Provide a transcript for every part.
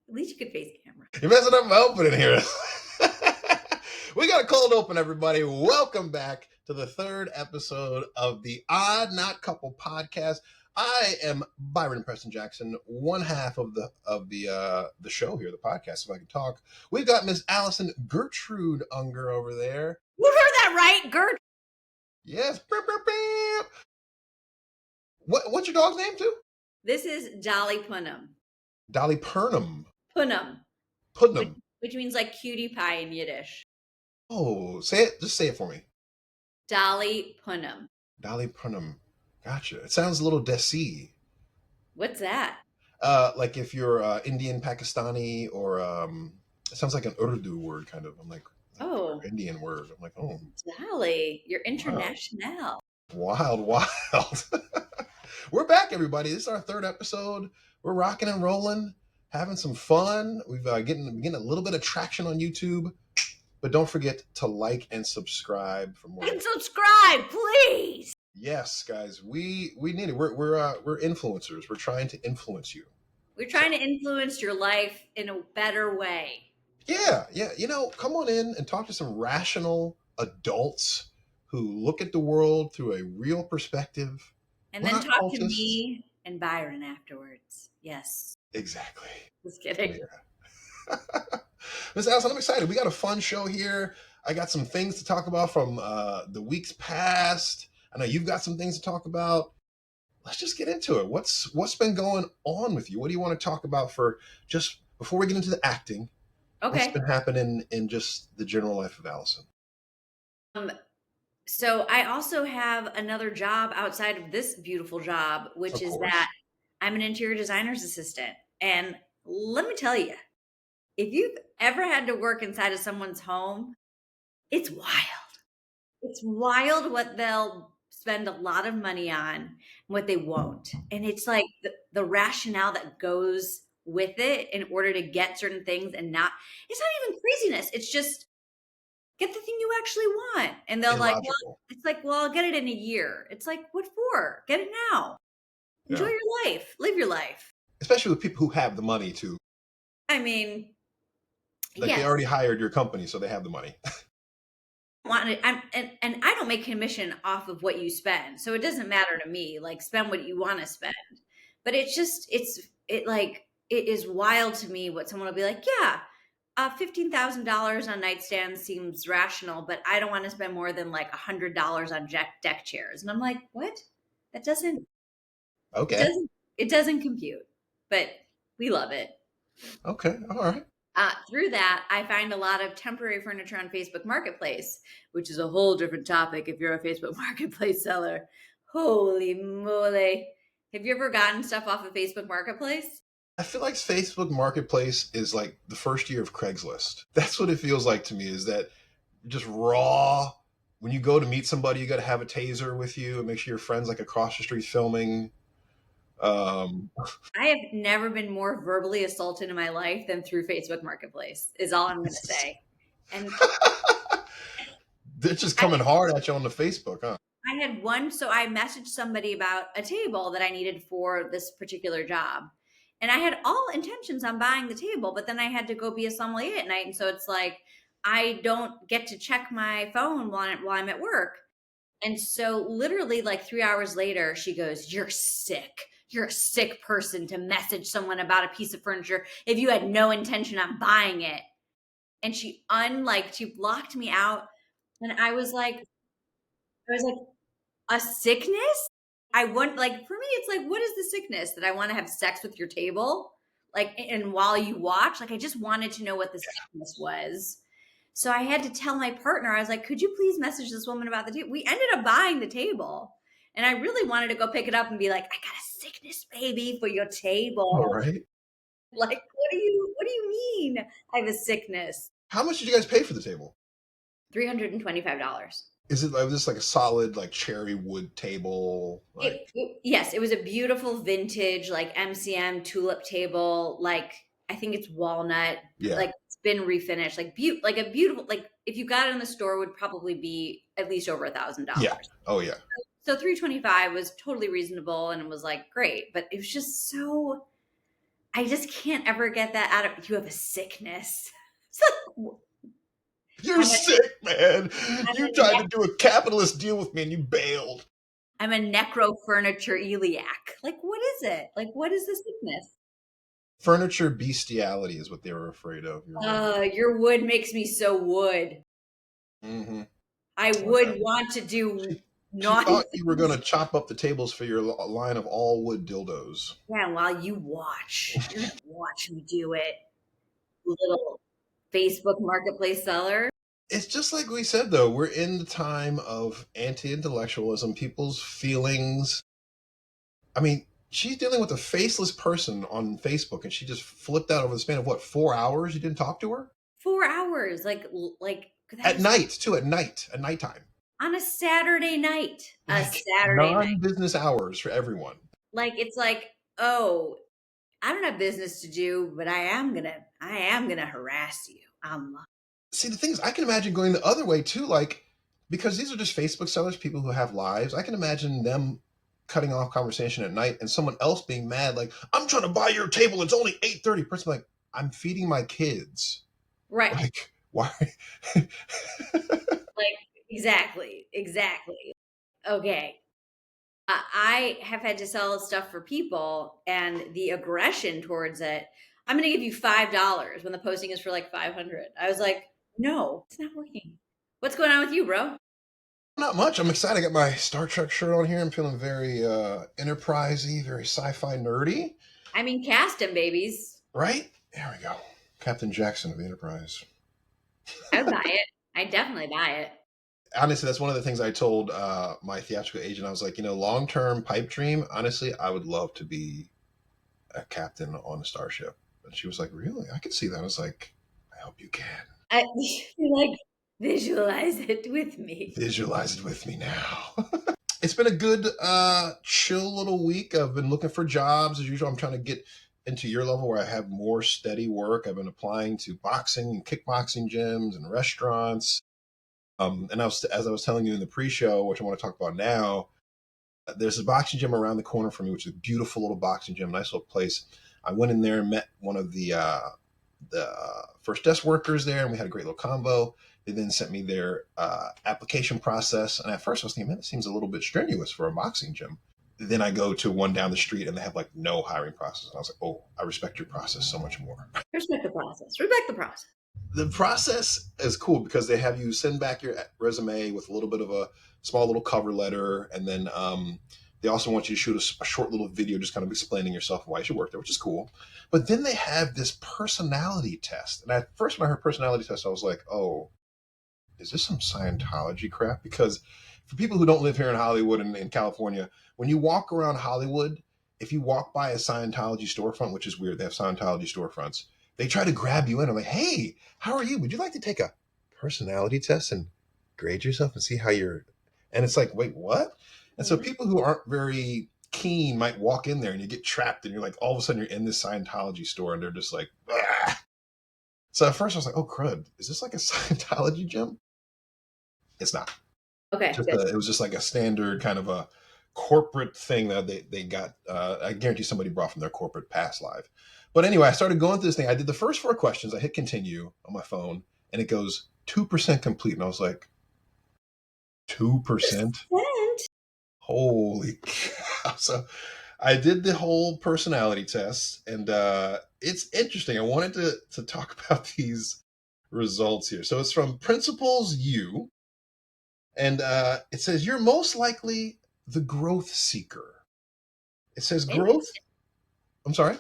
At least you could face camera. You're messing up my opening here. We got a cold open, everybody. Welcome back to the third episode of the Odd Not Couple podcast. I am Byron Preston Jackson, one half of the show here, the podcast, if I can talk. We've got Miss Allison Gertrude Unger over there. You heard that right, Gert? Yes. What's your dog's name, too? This is Dolly Punham. Dolly Purnham. Punham. Putnam. Which means like cutie pie in Yiddish. Oh, say it. Just say it for me. Dolly Punham. Dolly Purnham. Gotcha. It sounds a little Desi. What's that? Like if you're Indian, Pakistani, or it sounds like an Urdu word, kind of. I'm like, oh, Indian word. I'm like, oh, Dolly, you're international. Wow. Wild. We're back, everybody. This is our third episode. We're rocking and rolling, having some fun. We've getting a little bit of traction on YouTube, but don't forget to like and subscribe for more. And subscribe, please. Yes, guys, we need it. We're influencers. We're trying to influence you. We're trying to influence your life in a better way. Yeah. Come on in and talk to some rational adults who look at the world through a real perspective. And then talk to me and Byron afterwards. Yes. Exactly. Just kidding. Yeah. Ms. Allison, I'm excited. We got a fun show here. I got some things to talk about from the weeks past. I know you've got some things to talk about. Let's just get into it. What's been going on with you? What do you want to talk about for just before we get into the acting? Okay. What's been happening in just the general life of Allison? So I also have another job outside of this beautiful job, which is that I'm an interior designer's assistant. And let me tell you, if you've ever had to work inside of someone's home, it's wild. It's wild what they'll spend a lot of money on and what they won't. And it's like the rationale that goes with it in order to get certain things and it's not even craziness. It's just get the thing you actually want. And they'll I'll get it in a year. It's like, what for? Get it now. Enjoy your life. Live your life. Especially with people who have the money to. I mean, they already hired your company, so they have the money. And I don't make commission off of what you spend, so it doesn't matter to me. Like, spend what you want to spend. But it is wild to me what someone will be like, yeah, $15,000 on nightstand seems rational, but I don't want to spend more than like $100 on deck chairs. And I'm like, what? That doesn't. Okay. It doesn't compute, but we love it. Okay. All right. Through that, I find a lot of temporary furniture on Facebook Marketplace, which is a whole different topic if you're a Facebook Marketplace seller. Holy moly. Have you ever gotten stuff off of Facebook Marketplace? I feel like Facebook Marketplace is like the first year of Craigslist. That's what it feels like to me, is that just raw. When you go to meet somebody, you got to have a taser with you and make sure your friend's like across the street filming. I have never been more verbally assaulted in my life than through Facebook Marketplace, is all I'm going to say. And they're just coming hard at you on the Facebook, huh? I had one. So I messaged somebody about a table that I needed for this particular job. And I had all intentions on buying the table, but then I had to go be a sommelier at night. And so it's like, I don't get to check my phone while I'm at work. And so literally like 3 hours later, she goes, "You're sick. You're a sick person to message someone about a piece of furniture if you had no intention on buying it." And she blocked me out. And I was like, a sickness? For me, it's like, what is the sickness? That I want to have sex with your table? Like, and while you watch, like, I just wanted to know what the sickness was. So I had to tell my partner, I was like, could you please message this woman about the table? We ended up buying the table. And I really wanted to go pick it up and be like, I got a sickness, baby, for your table. All right. Like, what do you mean I have a sickness? How much did you guys pay for the table? $325. Is it this like a solid like cherry wood table? Yes, it was a beautiful vintage like MCM tulip table. Like, I think it's walnut. Yeah. Like, it's been refinished. Like a beautiful, like, if you got it in the store, would probably be at least over $1,000. Yeah. Oh yeah. So $325 was totally reasonable, and it was like great, but it was just so I just can't ever get that out of you have a sickness. It's like, You're I'm a sick, man. I'm You a tried neck to do a capitalist deal with me and you bailed. I'm a necro furniture iliac. Like, what is it? Like, what is the sickness? Furniture bestiality is what they were afraid of. You're right. Your wood makes me so wood. Mm-hmm. I Oh, yeah. would want to do She thought nonsense. you were going to chop up the tables for your line of all wood dildos. Yeah, while you watch. You're gonna watch me do it, little Facebook marketplace seller. It's just like we said, though. We're in the time of anti intellectualism, people's feelings. I mean, she's dealing with a faceless person on Facebook and she just flipped out over the span of what, 4 hours? You didn't talk to her? 4 hours, like that At is night, too, at nighttime. on a Saturday night. A Like Saturday night. non business hours for everyone. Like it's like, oh, I don't have business to do, but I am gonna harass you. See, the thing is, I can imagine going the other way too, like, because these are just Facebook sellers, people who have lives. I can imagine them cutting off conversation at night and someone else being mad, like, I'm trying to buy your table. It's only 8:30. Person like, I'm feeding my kids. Right. Like, why? Like exactly. Okay. I have had to sell stuff for people and the aggression towards it. I'm going to give you $5 when the posting is for like 500. I was like, no, it's not working. What's going on with you, bro? Not much. I'm excited. I got my Star Trek shirt on here. I'm feeling very enterprisey, very sci-fi nerdy. I mean, cast him, babies. Right? There we go. Captain Jackson of the Enterprise. I would buy it. I definitely buy it. Honestly, that's one of the things I told my theatrical agent. I was like, long term pipe dream. Honestly, I would love to be a captain on a starship. And she was like, really? I can see that. I was like, I hope you can. I like visualize it with me. Visualize it with me now. It's been a good, chill little week. I've been looking for jobs as usual. I'm trying to get into your level where I have more steady work. I've been applying to boxing and kickboxing gyms and restaurants. And as I was telling you in the pre-show, which I want to talk about now, there's a boxing gym around the corner from me, which is a beautiful little boxing gym, nice little place. I went in there and met one of the first desk workers there, and we had a great little convo. They then sent me their application process, and at first I was thinking, man, it seems a little bit strenuous for a boxing gym. Then I go to one down the street, and they have like no hiring process. And I was like, oh, I respect your process so much more. Respect the process. Respect the process. The process is cool because they have you send back your resume with a little bit of a small little cover letter, and then they also want you to shoot a short little video just kind of explaining yourself and why you should work there, which is cool. But then they have this personality test, and at first when I heard personality test, I was like, oh, is this some Scientology crap? Because for people who don't live here in Hollywood and in California, when you walk around Hollywood, if you walk by a Scientology storefront, which is weird, they have Scientology storefronts, they try to grab you in. I'm like, hey, how are you? Would you like to take a personality test and grade yourself and see how you're? And it's like, wait, what? And so Mhm. people who aren't very keen might walk in there and you get trapped and you're like, all of a sudden you're in this Scientology store and they're just like, ah. So at first I was like, oh, crud, is this like a Scientology gym? It's not. Okay, good. It was just like a standard kind of a corporate thing that they got. I guarantee somebody brought from their corporate past life. But anyway, I started going through this thing. I did the first 4 questions. I hit continue on my phone, and it goes 2% complete, and I was like, 2%. Percent. Holy cow! So I did the whole personality test, and it's interesting. I wanted to talk about these results here. So it's from Principles U. And it says, you're most likely the growth seeker. It says growth. Interesting. I'm sorry.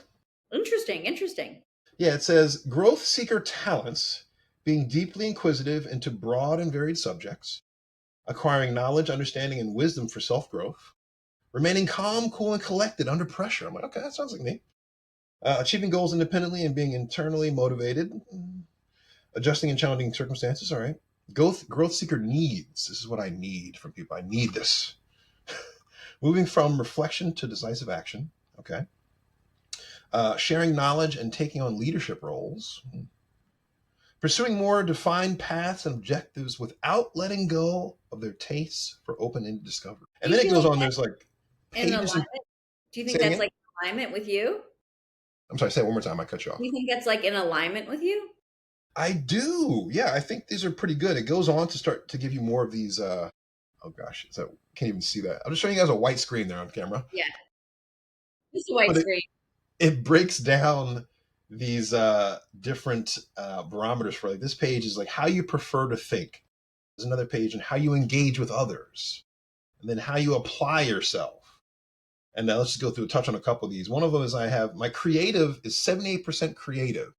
Interesting. Yeah, it says growth seeker talents being deeply inquisitive into broad and varied subjects, acquiring knowledge, understanding, and wisdom for self growth, remaining calm, cool, and collected under pressure. I'm like, okay, that sounds like me. Achieving goals independently and being internally motivated, adjusting in challenging circumstances. All right. Growth seeker needs. This is what I need from people. I need this. Moving from reflection to decisive action. Okay. Sharing knowledge and taking on leadership roles. Pursuing more defined paths and objectives without letting go of their tastes for open-ended discovery. Do And you then it feel goes like on. that's There's like in pages and alignment? Do you say think it that's again. like in alignment with you? I'm sorry, say it one more time. I cut you Do off. you think that's like in alignment with you? I do. Yeah, I think these are pretty good. It goes on to start to give you more of these. Oh gosh, can't even see that. I'm just showing you guys a white screen there on camera, Yeah. Just a white but screen. it breaks down these different barometers for like this page is like how you prefer to think. There's another page and how you engage with others, and then how you apply yourself. And now let's just go through touch on a couple of these. One of them is I have my creative is 78% creative.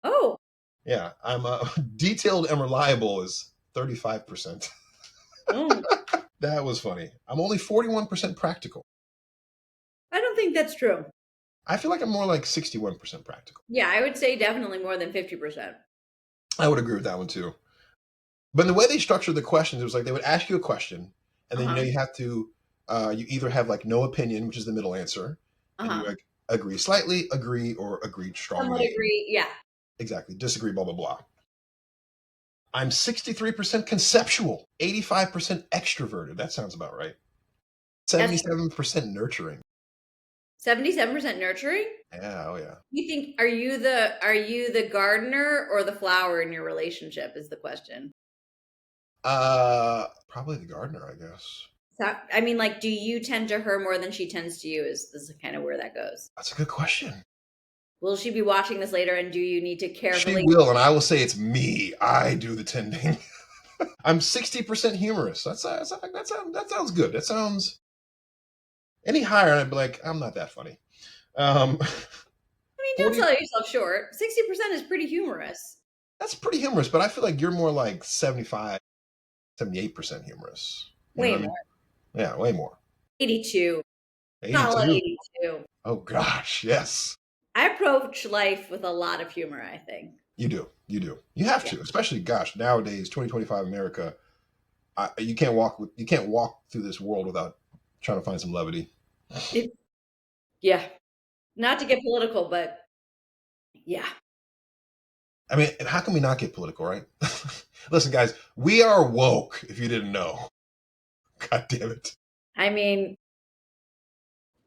Oh, Yeah, I'm detailed and reliable is 35%. oh. That was funny. I'm only 41% practical. I don't think that's true. I feel like I'm more like 61% practical. Yeah, I would say definitely more than 50%. I would agree with that one too. But the way they structured the questions, it was like they would ask you a question, and then Uh-huh. you have to you either have like no opinion, which is the middle answer, and you Uh-huh. like agree slightly, agree, or agree Somewhat strongly. agree. Yeah. Exactly. Disagree, blah blah blah. I'm 63% conceptual, 85% extroverted. That sounds about right. That's 77% nurturing. 77% nurturing? Yeah, oh yeah. You think are you the gardener or the flower in your relationship is the question. Probably the gardener, I guess. So, I mean, like, do you tend to her more than she tends to you is kind of where that goes. That's a good question. Will she be watching this later and do you need to She carefully will, and I will say it's me. I do the tending. I'm 60% humorous. That sounds good. That sounds any higher, and I'd be like, I'm not that funny. Um, I mean, don't 40. sell yourself short. 60% is pretty humorous. That's pretty humorous, but I feel like you're more like 75, 78% humorous. You know Way what I more. mean? Yeah, way more. 82. Solid 82. 82. Oh gosh, yes. I approach life with a lot of humor, I think. You do. You do. You have Yeah. to, especially gosh, nowadays, 2025 America, you can't walk through this world without trying to find some levity. It, yeah. Not to get political, but yeah. I mean, how can we not get political, right? Listen, guys, we are woke. If you didn't know, God damn it. I mean,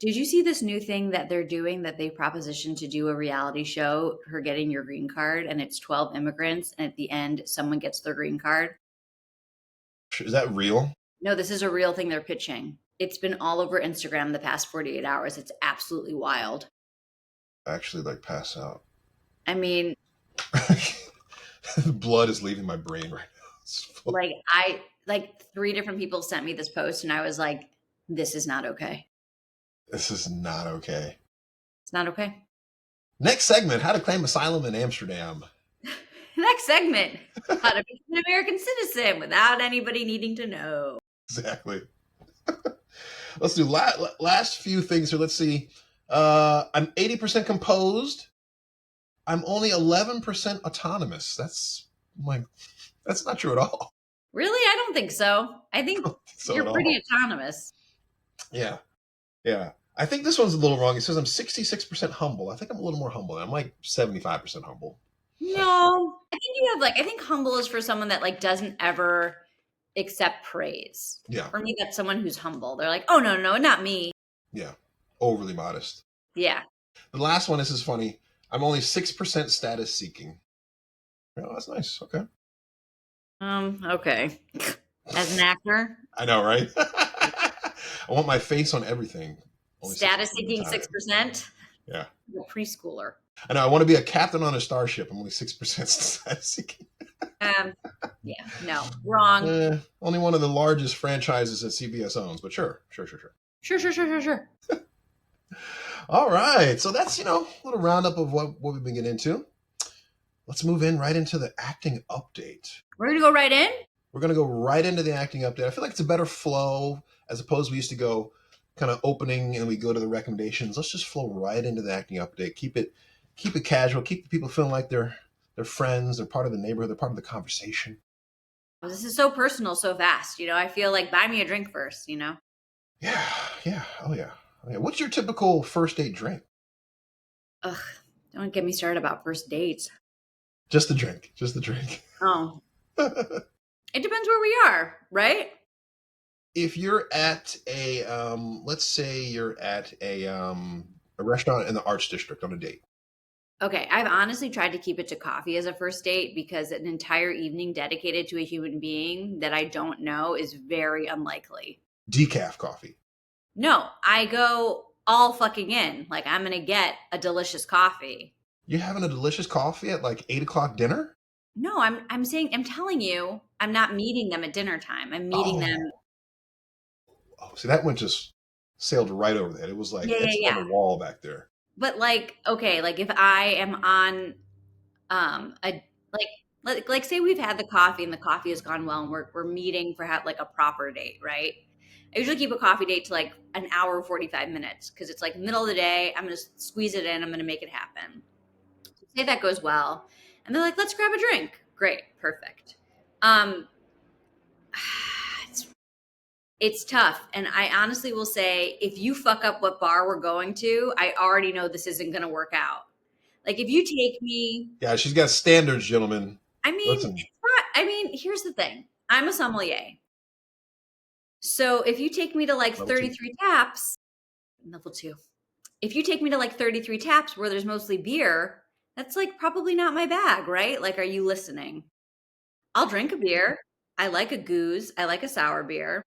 did you see this new thing that they're doing that they propositioned to do a reality show, her getting your green card, and it's 12 immigrants, and at the end, someone gets their green card? Is that real? No, this is a real thing they're pitching. It's been all over Instagram the past 48 hours. It's absolutely wild. Actually, like pass out. I mean, Blood is leaving my brain right now. like three different people sent me this post, and I was like, this is not okay. This is not okay. It's not okay. Next segment: How to claim asylum in Amsterdam. Next segment, how to become an American citizen without anybody needing to know. Exactly. Let's do last few things here. Let's see. I'm 80% composed. I'm only 11% autonomous. That's not true at all. Really? I don't think so. I think So at you're pretty all. autonomous. Yeah. Yeah. I think this one's a little wrong. It says I'm 66% humble. I think I'm a little more humble. I'm like 75% humble. No, I think I think humble is for someone that like doesn't ever accept praise. Yeah. For me, that's someone who's humble. They're like, oh no, no, not me. Yeah. Overly modest. Yeah. The last one, this is funny. I'm only 6% status seeking. Oh, that's nice. Okay. Okay. As an actor, I know, right? I want my face on everything. Only 6% status of the seeking time. 6%. Yeah. You're a preschooler. I know. I want to be a captain on a starship. I'm only 6% status seeking. Um, yeah, no, wrong. Only one of the largest franchises that CBS owns, but sure. Sure. All right. So that's, a little roundup of what we've been getting into. Let's move in right into the acting update. We're gonna go right in. We're going to go right into the acting update. I feel like it's a better flow as opposed we used to go kind of opening and we go to the recommendations. Let's just flow right into the acting update. Keep it casual. Keep the people feeling like they're friends. They're part of the neighborhood. They're part of the conversation. This is so personal, so fast. I feel like buy me a drink first. Yeah. Oh yeah. What's your typical first date drink? Ugh, don't get me started about first dates. Just the drink. Oh, it depends where we are, right? If you're at let's say you're at a restaurant in the Arts District on a date. Okay, I've honestly tried to keep it to coffee as a first date because an entire evening dedicated to a human being that I don't know is very unlikely. Decaf coffee. No, I go all fucking in. Like I'm gonna get a delicious coffee. You're having a delicious coffee at like 8 o'clock dinner? No, I'm telling you, I'm not meeting them at dinner time. I'm meeting Oh, them. oh, see, that one just sailed right over that. It was like Yeah, yeah, it's on yeah. the wall back there. But like, okay, like if I am on a like say we've had the coffee and the coffee has gone well and we're meeting for like a proper date, right? I usually keep a coffee date to like an hour 45 minutes because it's like middle of the day. I'm gonna squeeze it in, I'm gonna make it happen. Say that goes well. And they're like, let's grab a drink. Great, perfect. Um it's it's tough. And I honestly will say if you fuck up what bar we're going to, I already know this isn't gonna work out. Like if you take me Yeah, she's got standards, gentlemen. I mean, Listen, it's not. I mean, here's the thing. I'm a sommelier. So if you take me to like level two. 33 taps, level two. If you take me to like 33 taps where there's mostly beer, that's like probably not my bag, right? Like, are you listening? I'll drink a beer. I like a goose. I like a sour beer.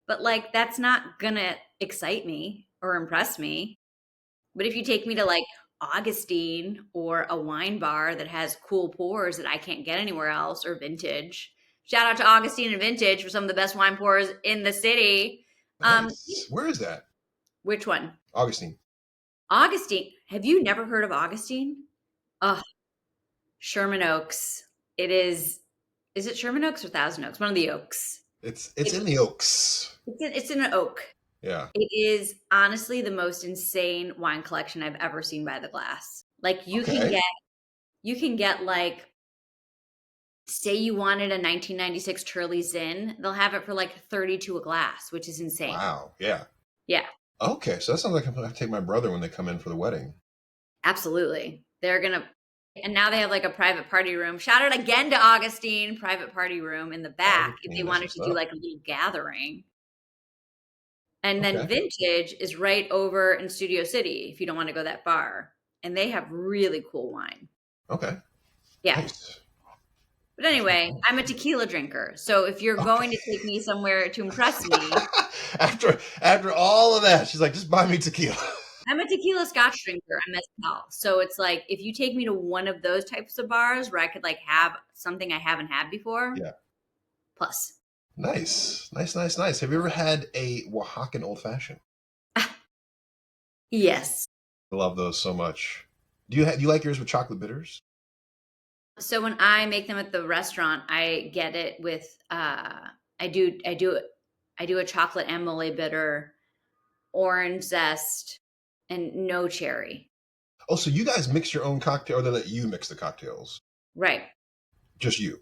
But like, that's not gonna excite me or impress me. But if you take me to like Augustine or a wine bar that has cool pours that I can't get anywhere else or vintage, shout out to Augustine and Vintage for some of the best wine pours in the city. Nice. Where is that? Which one? Augustine. Augustine. Have you never heard of Augustine? Oh, Sherman Oaks. It is it Sherman Oaks or Thousand Oaks? One of the Oaks. It's It's in the Oaks. it's in an oak. Yeah. It is honestly the most insane wine collection I've ever seen by the glass. Like Okay. you can get like say you wanted a 1996 Turley Zinn, they'll have it for like 32 a glass, which is insane. Wow. Yeah. Yeah, Okay, so that sounds like I'm gonna have to take my brother when they come in for the wedding. absolutely. They're gonna and now they have like a private party room. Shout out again to Augustine, private party room in the back if they Augustine, that's wanted what's to do up. like a little gathering. And then Okay. Vintage is right over in Studio City if you don't want to go that far. And they have really cool wine. Okay. Yeah. Nice. But anyway, I'm a tequila drinker. So if you're Okay. going to take me somewhere to impress me, after all of that, she's like, just buy me tequila. I'm a tequila scotch drinker. I'm mezcal. So it's like if you take me to one of those types of bars where I could like have something I haven't had before, Yeah. plus. Nice. Nice, nice, nice. Have you ever had a Oaxacan old fashioned? Yes. I love those so much. Do you like yours with chocolate bitters? So when I make them at the restaurant, I get it with I do a chocolate and mole bitter, orange zest, and no cherry. Oh, so you guys mix your own cocktail, or they let you mix the cocktails? Right. Just you.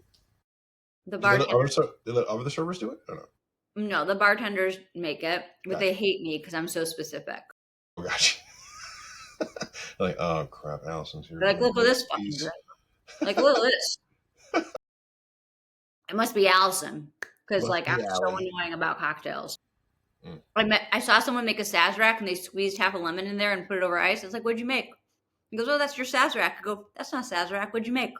The Do they let bartender they let other servers do it? Or no? no, the bartenders make it, but they Gotcha. hate me because I'm so specific. Oh, gotcha. Like, oh crap, Allison's here They're like, again. look at this fucking Please. drink. Like, look at this. It must be Allison because Must like I'm be so Allie. annoying about cocktails. Mm. I saw someone make a Sazerac and they squeezed half a lemon in there and put it over ice. I was like, "What'd you make?" He goes, "Oh, that's your Sazerac." I go, "That's not Sazerac. What'd you make?"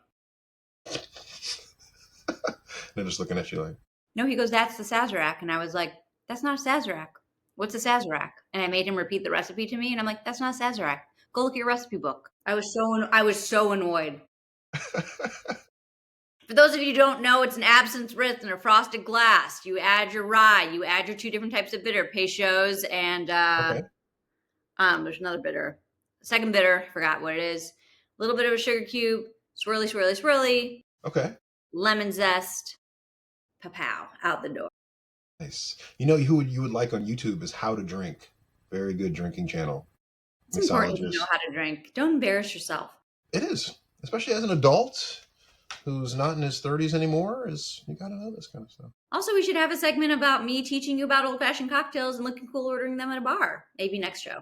They're just looking at you like, No, he goes, "That's the Sazerac," and I was like, "That's not a Sazerac. What's a Sazerac?" And I made him repeat the recipe to me, and I'm like, "That's not a Sazerac. Go look at your recipe book." I was so annoyed. For those of you who don't know, it's an absinthe writ and a frosted glass. You add your rye, you add your two different types of bitter, Peychaud's and okay, there's another bitter. Second bitter, forgot what it is. A little bit of a sugar cube, swirly, swirly, swirly, okay, lemon zest, pow, out the door. nice. You know who you would like on YouTube is How to Drink. Very good drinking channel. It's important to know Mixologist. how to drink. Don't embarrass yourself. It is, especially as an adult who's not in his 30s anymore. Is you got to know this kind of stuff. Also, we should have a segment about me teaching you about old fashioned cocktails and looking cool ordering them at a bar. Maybe next show.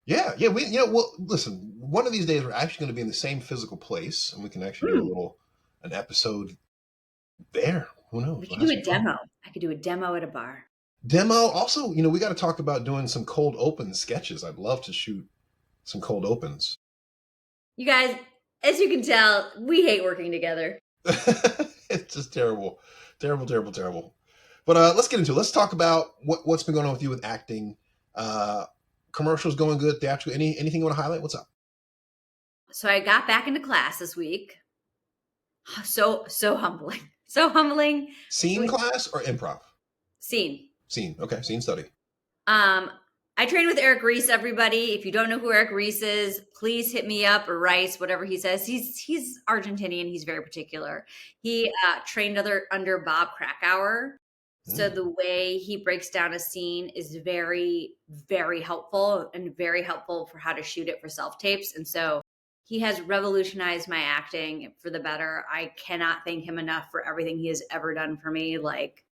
Yeah, yeah. We, well, listen. One of these days, we're actually going to be in the same physical place, and we can actually do Mm, an episode there. Who knows? we We'll could have do some a fun. demo. I could do a demo at a bar. Demo. Also, we got to talk about doing some cold open sketches. I'd love to shoot some cold opens. You guys, As you can tell, we hate working together. It's just terrible, terrible, terrible, terrible. But let's get into it. Let's talk about what's been going on with you with acting. Uh, Commercials going good. Theatrical. Anything you want to highlight? What's up? So I got back into class this week. So humbling. So humbling. Scene class or improv? Scene. Scene. Okay, scene study. Um, I train with Eric Reese, everybody. If you don't know who Eric Reese is, please hit me up, or Rice, whatever he says. He's Argentinian. He's very particular. He trained under Bob Krakauer. So Mm. the way he breaks down a scene is very, very helpful, and very helpful for how to shoot it for self-tapes. And so he has revolutionized my acting for the better. I cannot thank him enough for everything he has ever done for me. Like,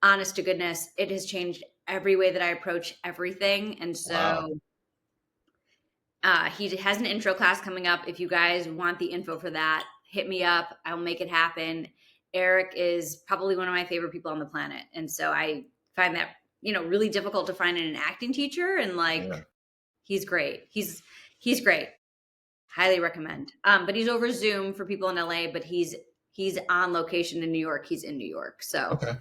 honest to goodness, it has changed every way that I approach everything. And Wow. so he has an intro class coming up. If you guys want the info for that, hit me up. I'll make it happen. Eric is probably one of my favorite people on the planet. And so I find that, really difficult to find in an acting teacher. And like, Yeah. he's great. He's great. Highly recommend. But he's over Zoom for people in LA, but he's on location in New York. He's in New York. So, Okay.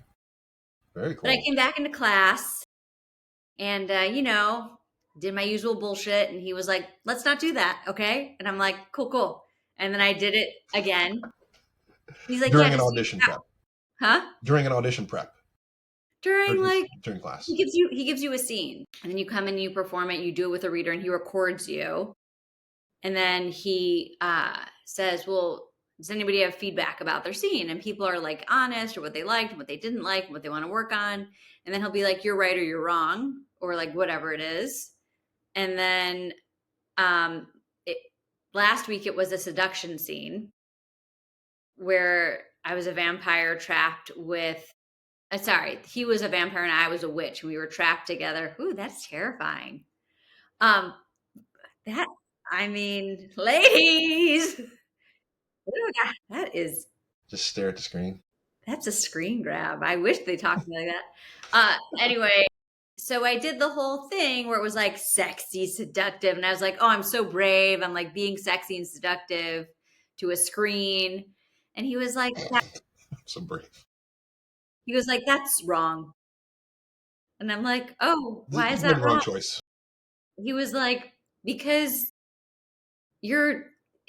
Very but I cool. came back into class and, did my usual bullshit. And he was like, let's not do that. Okay. And I'm like, cool, cool. And then I did it again. He's like, yeah, During an just, audition prep. huh? During an audition prep. Or During just like, during class. he gives you a scene, and then you come in and you perform it. You do it with a reader, and he records you. And then he says, well, does anybody have feedback about their scene? And people are like honest, or what they liked, what they didn't like, what they want to work on. And then he'll be like, you're right or you're wrong, or like whatever it is. And then um, it, last week it was a seduction scene where I was a vampire trapped with, sorry, he was a vampire and I was a witch. And we were trapped together. Ooh, that's terrifying. Um, that, I mean, ladies. Ooh, that is Just stare at the screen. that's a screen grab. I wish they talked to me like that. Anyway, so I did the whole thing where it was like sexy, seductive, and I was like, "Oh, I'm so brave. I'm like being sexy and seductive to a screen." And he was like, So brave. "That's wrong." And I'm like, "Oh, why is You made that the wrong wrong?" choice. He was like, "Because you're."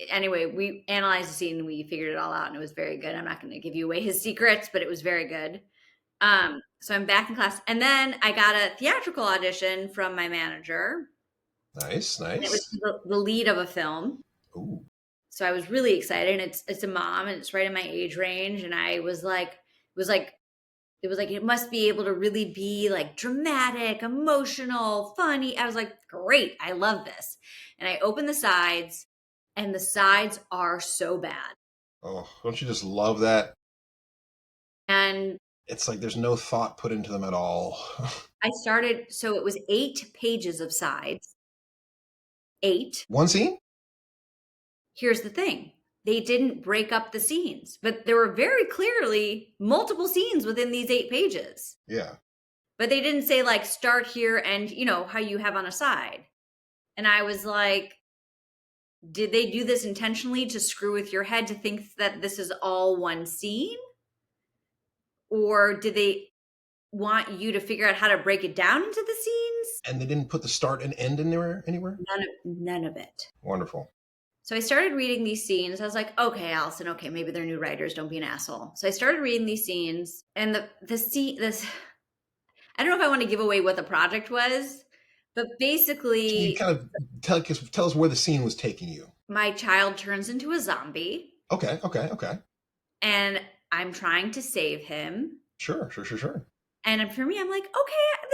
Anyway, we analyzed the scene and we figured it all out, and it was very good. I'm not going to give you away his secrets, but it was very good. So I'm back in class. And then I got a theatrical audition from my manager. Nice, And it was nice. the lead of a film. Ooh. So I was really excited. And it's a mom and it's right in my age range. And I was like, it must be able to really be like dramatic, emotional, funny. I was like, great, I love this. And I opened the sides, and the sides are so bad. Oh, don't you just love that? And It's like there's no thought put into them at all. so it was 8 pages of sides. 8. One scene? Here's the thing. They didn't break up the scenes, but there were very clearly multiple scenes within these 8 pages. Yeah. But they didn't say like start here and how you have on a side. And I was like, did they do this intentionally to screw with your head to think that this is all one scene? Or did they want you to figure out how to break it down into the scenes? And they didn't put the start and end in there anywhere? None of it. Wonderful. So I started reading these scenes. I was like, okay, Allison, okay, maybe they're new writers. Don't be an asshole. So I started reading these scenes, and this I don't know if I want to give away what the project was, but Can you basically kind of tell us where the scene was taking you? my child turns into a zombie Okay, okay, okay. and I'm trying to save him. Sure, sure, sure, sure. And for me, I'm like, okay,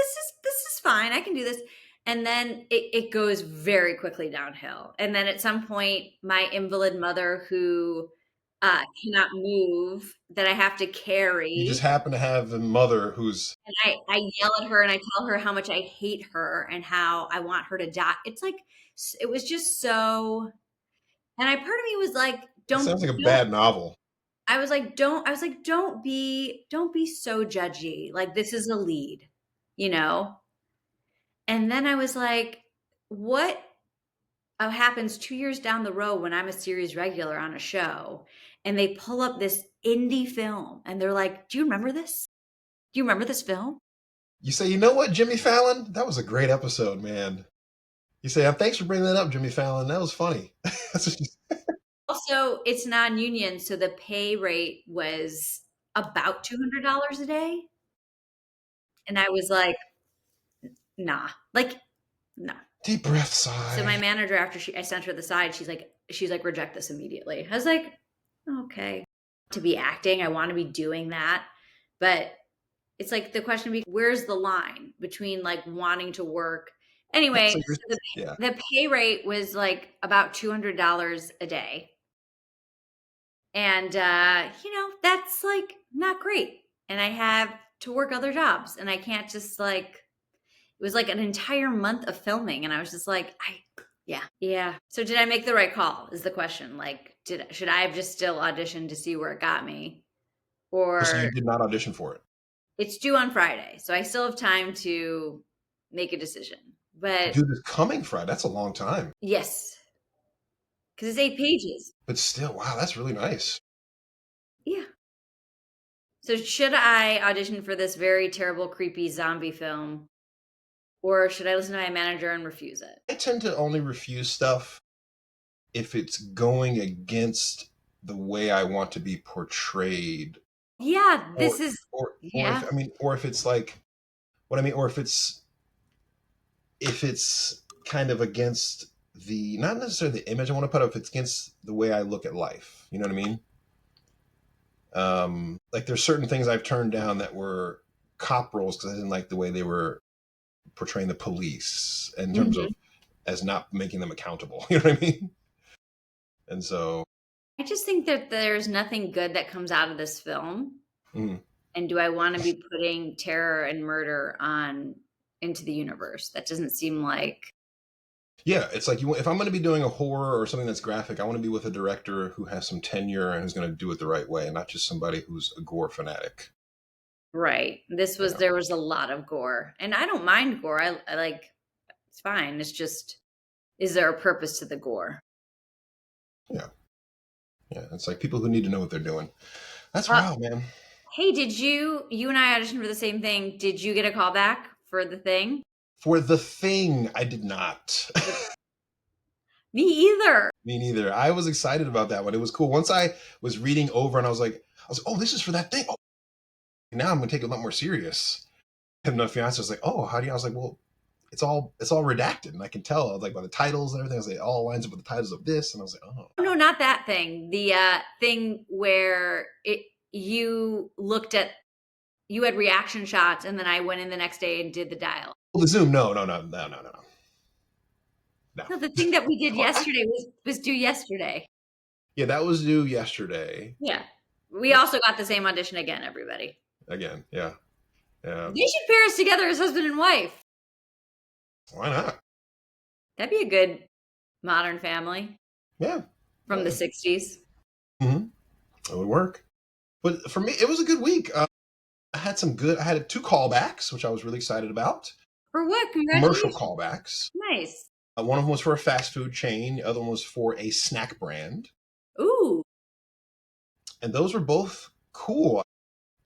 this is fine. I can do this. And then it goes very quickly downhill. And then at some point, my invalid mother who cannot move, that I have to You just carry, happen to have a mother who's and I yell at her and I tell her how much I hate her and how I want her to die. It's like, it was just so, and part of me was like, it sounds like a bad novel. don't be so judgy. Like, this is a lead, you know? And then I was like, what? happens 2 years down the road when I'm a series regular on a show, and they pull up this indie film, and they're like, "Do you remember this? Do you remember this film?" You say, you know what, Jimmy Fallon? That was a great episode, man. You say, thanks for bringing that up, Jimmy Fallon. That was funny. That's what you Also, it's non-union, so the pay rate was about $200 a day, and I was like, "Nah." Like, no. deep breath, So my sigh. manager, after I sent her the side, she's like, "Reject this immediately." I was like, "Okay." To be acting, I wanna be doing that, but it's like the question where's the line between, like, wanting to work. Anyway, So so yeah. the pay rate was, like, about $200 a day, and, that's, like, not great, and I have to work other jobs, and I can't just, like it was, like, an entire month of filming, and I was just like, I yeah, yeah. So did I make the right call is the question, like, should I have just still auditioned to see where it got me? So Or you did not audition for it. it's due on Friday, so I still have time to make a decision. But Dude, this coming Friday, that's a long time. yes, because it's 8 pages. But still, wow, that's really nice. Yeah. So should I audition for this very terrible, creepy zombie film, or should I listen to my manager and refuse it? I tend to only refuse stuff if it's going against the way I want to be portrayed, Yeah, or this is or if yeah. I mean, or if it's like what I mean, or if it's kind of against the not necessarily the image I want to put up, if it's against the way I look at life. You know what I mean? Like there's certain things I've turned down that were cop roles because I didn't like the way they were portraying the police in terms of Mhm. as not making them accountable. You know what I mean? And so, I just think that there's nothing good that comes out of this film, mm, and do I wanna be putting terror and murder on into the universe? That doesn't seem like yeah, it's like if I'm going to be doing a horror or something that's graphic, I want to be with a director who has some tenure and who's going to do it the right way, and not just somebody who's a gore fanatic. right. You know? There was a lot of gore, and I don't mind gore. I like it's fine. It's just, is there a purpose to the gore? Yeah, yeah. It's like people who need to know what they're doing. That's Uh, wild, man. hey, did you and I auditioned for the same thing. Did you get a call back for the thing? For the thing, I did not. Me either. Me neither. I was excited about that one. It was cool. Once I was reading over and I was like, oh, this is for that thing. Oh, now I'm gonna take it a lot more serious. And my fiance was like, oh, how do you? I was like, well, it's all redacted, and I can tell. I was like by the titles and everything. I was like, it all lines up with the titles of this, and I was like, oh, Oh, no, not that thing. The thing where you had reaction shots, and then I went in the next day and did the dial. well, the Zoom. No, no, no, no, no, no, no. No, the thing that we did Well, yesterday was due yesterday. yeah, that was due yesterday. Yeah. We also got the same audition again, everybody. Again, yeah, yeah. They should pair us together as husband and wife. Why not? That'd be a good Modern Family Yeah, from the yeah. 60s. Mm-hmm. It would work. But for me, it was a good week. I had two callbacks, which I was really excited about. For what? Commercial Congratulations. callbacks. Nice. One of them was for a fast food chain. The other one was for a snack brand, Ooh. and those were both cool.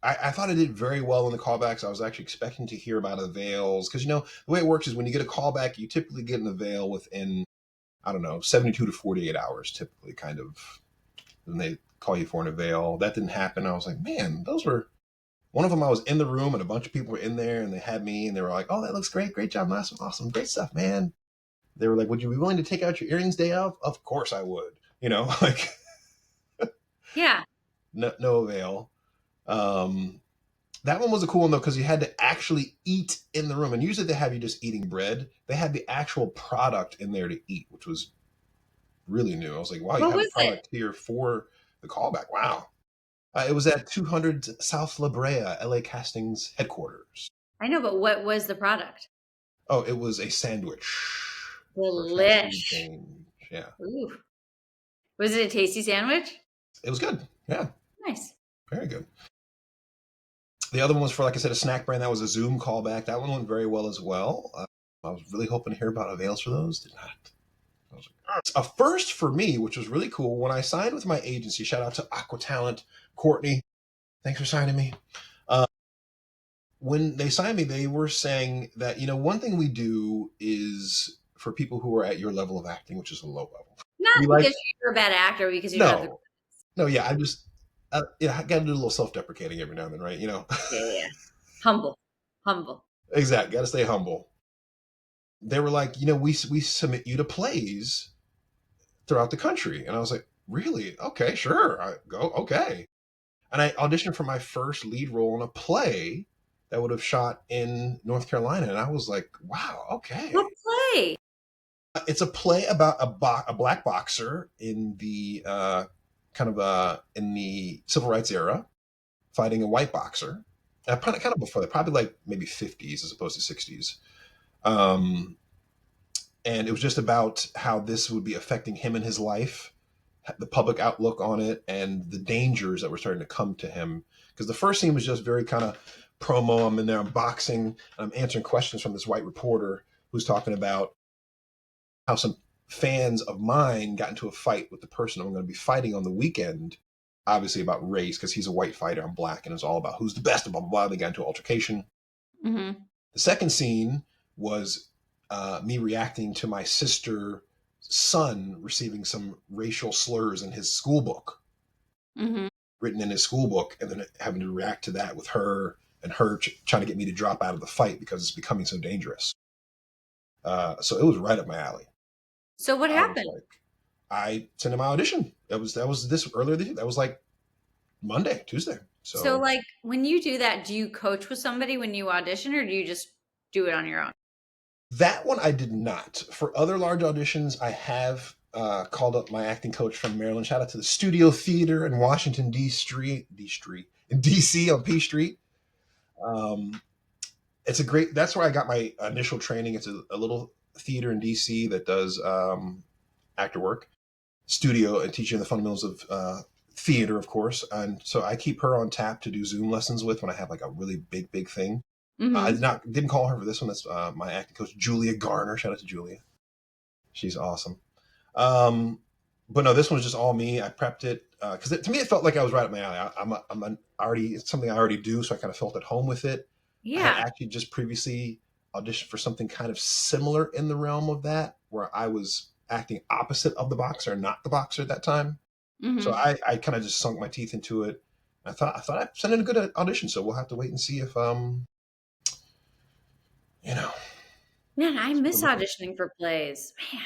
I thought I did very well in the callbacks. I was actually expecting to hear about avails because the way it works is when you get a callback, you typically get an avail within, I don't know, 72 to 48 hours, typically, kind of. Then they call you for an avail. That didn't happen. I was like, man, those were one of them. I was in the room and a bunch of people were in there and they had me and they were like, oh, that looks great. Great job. Awesome. Awesome. Great stuff, man. They were like, would you be willing to take out your earrings day off? Of course I would. Like Yeah. no avail. Um, that one was a cool one though, because you had to actually eat in the room. And usually they have you just eating bread. They had the actual product in there to eat, which was really new. I was like, wow, you What have a was it? product here for the callback. Wow. It was at 200 South La Brea, LA Castings headquarters. I know, but what was the product? Oh, it was a sandwich for a fast food Delish. chain. Yeah, Ooh. Was it a tasty sandwich? it was good. Yeah, Nice. very good. The other one was for, like I said, a snack brand. That was a Zoom callback. That one went very well as well. I was really hoping to hear about avails for those. Did not. I was like, it's a first for me, which was really cool. When I signed with my agency, shout out to Aqua Talent, Courtney, thanks for signing me. Uh, when they signed me, they were saying that, one thing we do is for people who are at your level of acting, which is a low level. Not We like, because you're a bad actor, because you don't have the. no, no, yeah, I'm just, I got to do a little self deprecating every now and then, right? Yeah, yeah, yeah. Humble, humble. Exactly. Got to stay humble. They were like, we submit you to plays throughout the country. And I was like, really? Okay, sure. I go, okay. And I auditioned for my first lead role in a play that would have shot in North Carolina. And I was like, wow, What okay. play? It's a play about a black boxer in the in the civil rights era fighting a white boxer. Kind of before that, probably like maybe 50s as opposed to 60s. Um, and it was just about how this would be affecting him in his life, the public outlook on it, and the dangers that were starting to come to him. Because the first scene was just very kind of promo. I'm in there, I'm boxing, and I'm answering questions from this white reporter who's talking about how some fans of mine got into a fight with the person I'm going to be fighting on the weekend. Obviously about race, because he's a white fighter, I'm black, and it's all about who's the best, blah blah blah. They got into an altercation. Mm-hmm. The second scene was me reacting to my sister's son receiving some racial slurs in his school book, Mm-hmm. written in his school book, and then having to react to that with her and her trying to get me to drop out of the fight because it's becoming so dangerous. So it was right up my alley. So what I was happened? like, I sent in my audition. That was this earlier this year. That was like Monday, Tuesday. So, So like, when you do that, do you coach with somebody when you audition, or do you just do it on your own? that one I did not. For other large auditions, I have called up my acting coach from Maryland. Shout out to the Studio Theater in Washington in DC on P Street. Um, it's a great. That's where I got my initial training. It's a little theater in DC that does actor work, studio, and teaching the fundamentals of theater, of course. And so I keep her on tap to do Zoom lessons with when I have like a really big thing. I Mm-hmm. didn't call her for this one. That's my acting coach, Julia Garner. Shout out to Julia. She's awesome. Um, but no, this one was just all me. I prepped it because to me it felt like I was right up my alley. Already it's something I already do, so I kind of felt at home with it. I had Yeah. actually just previously auditioned for something kind of similar in the realm of that, where I was acting opposite of the boxer, not the boxer at that time. So Mm-hmm. I kind of just sunk my teeth into it. I thought I sent in a good audition, so we'll have to wait and see if you know Man, I see what they're miss looking. auditioning for plays. Man.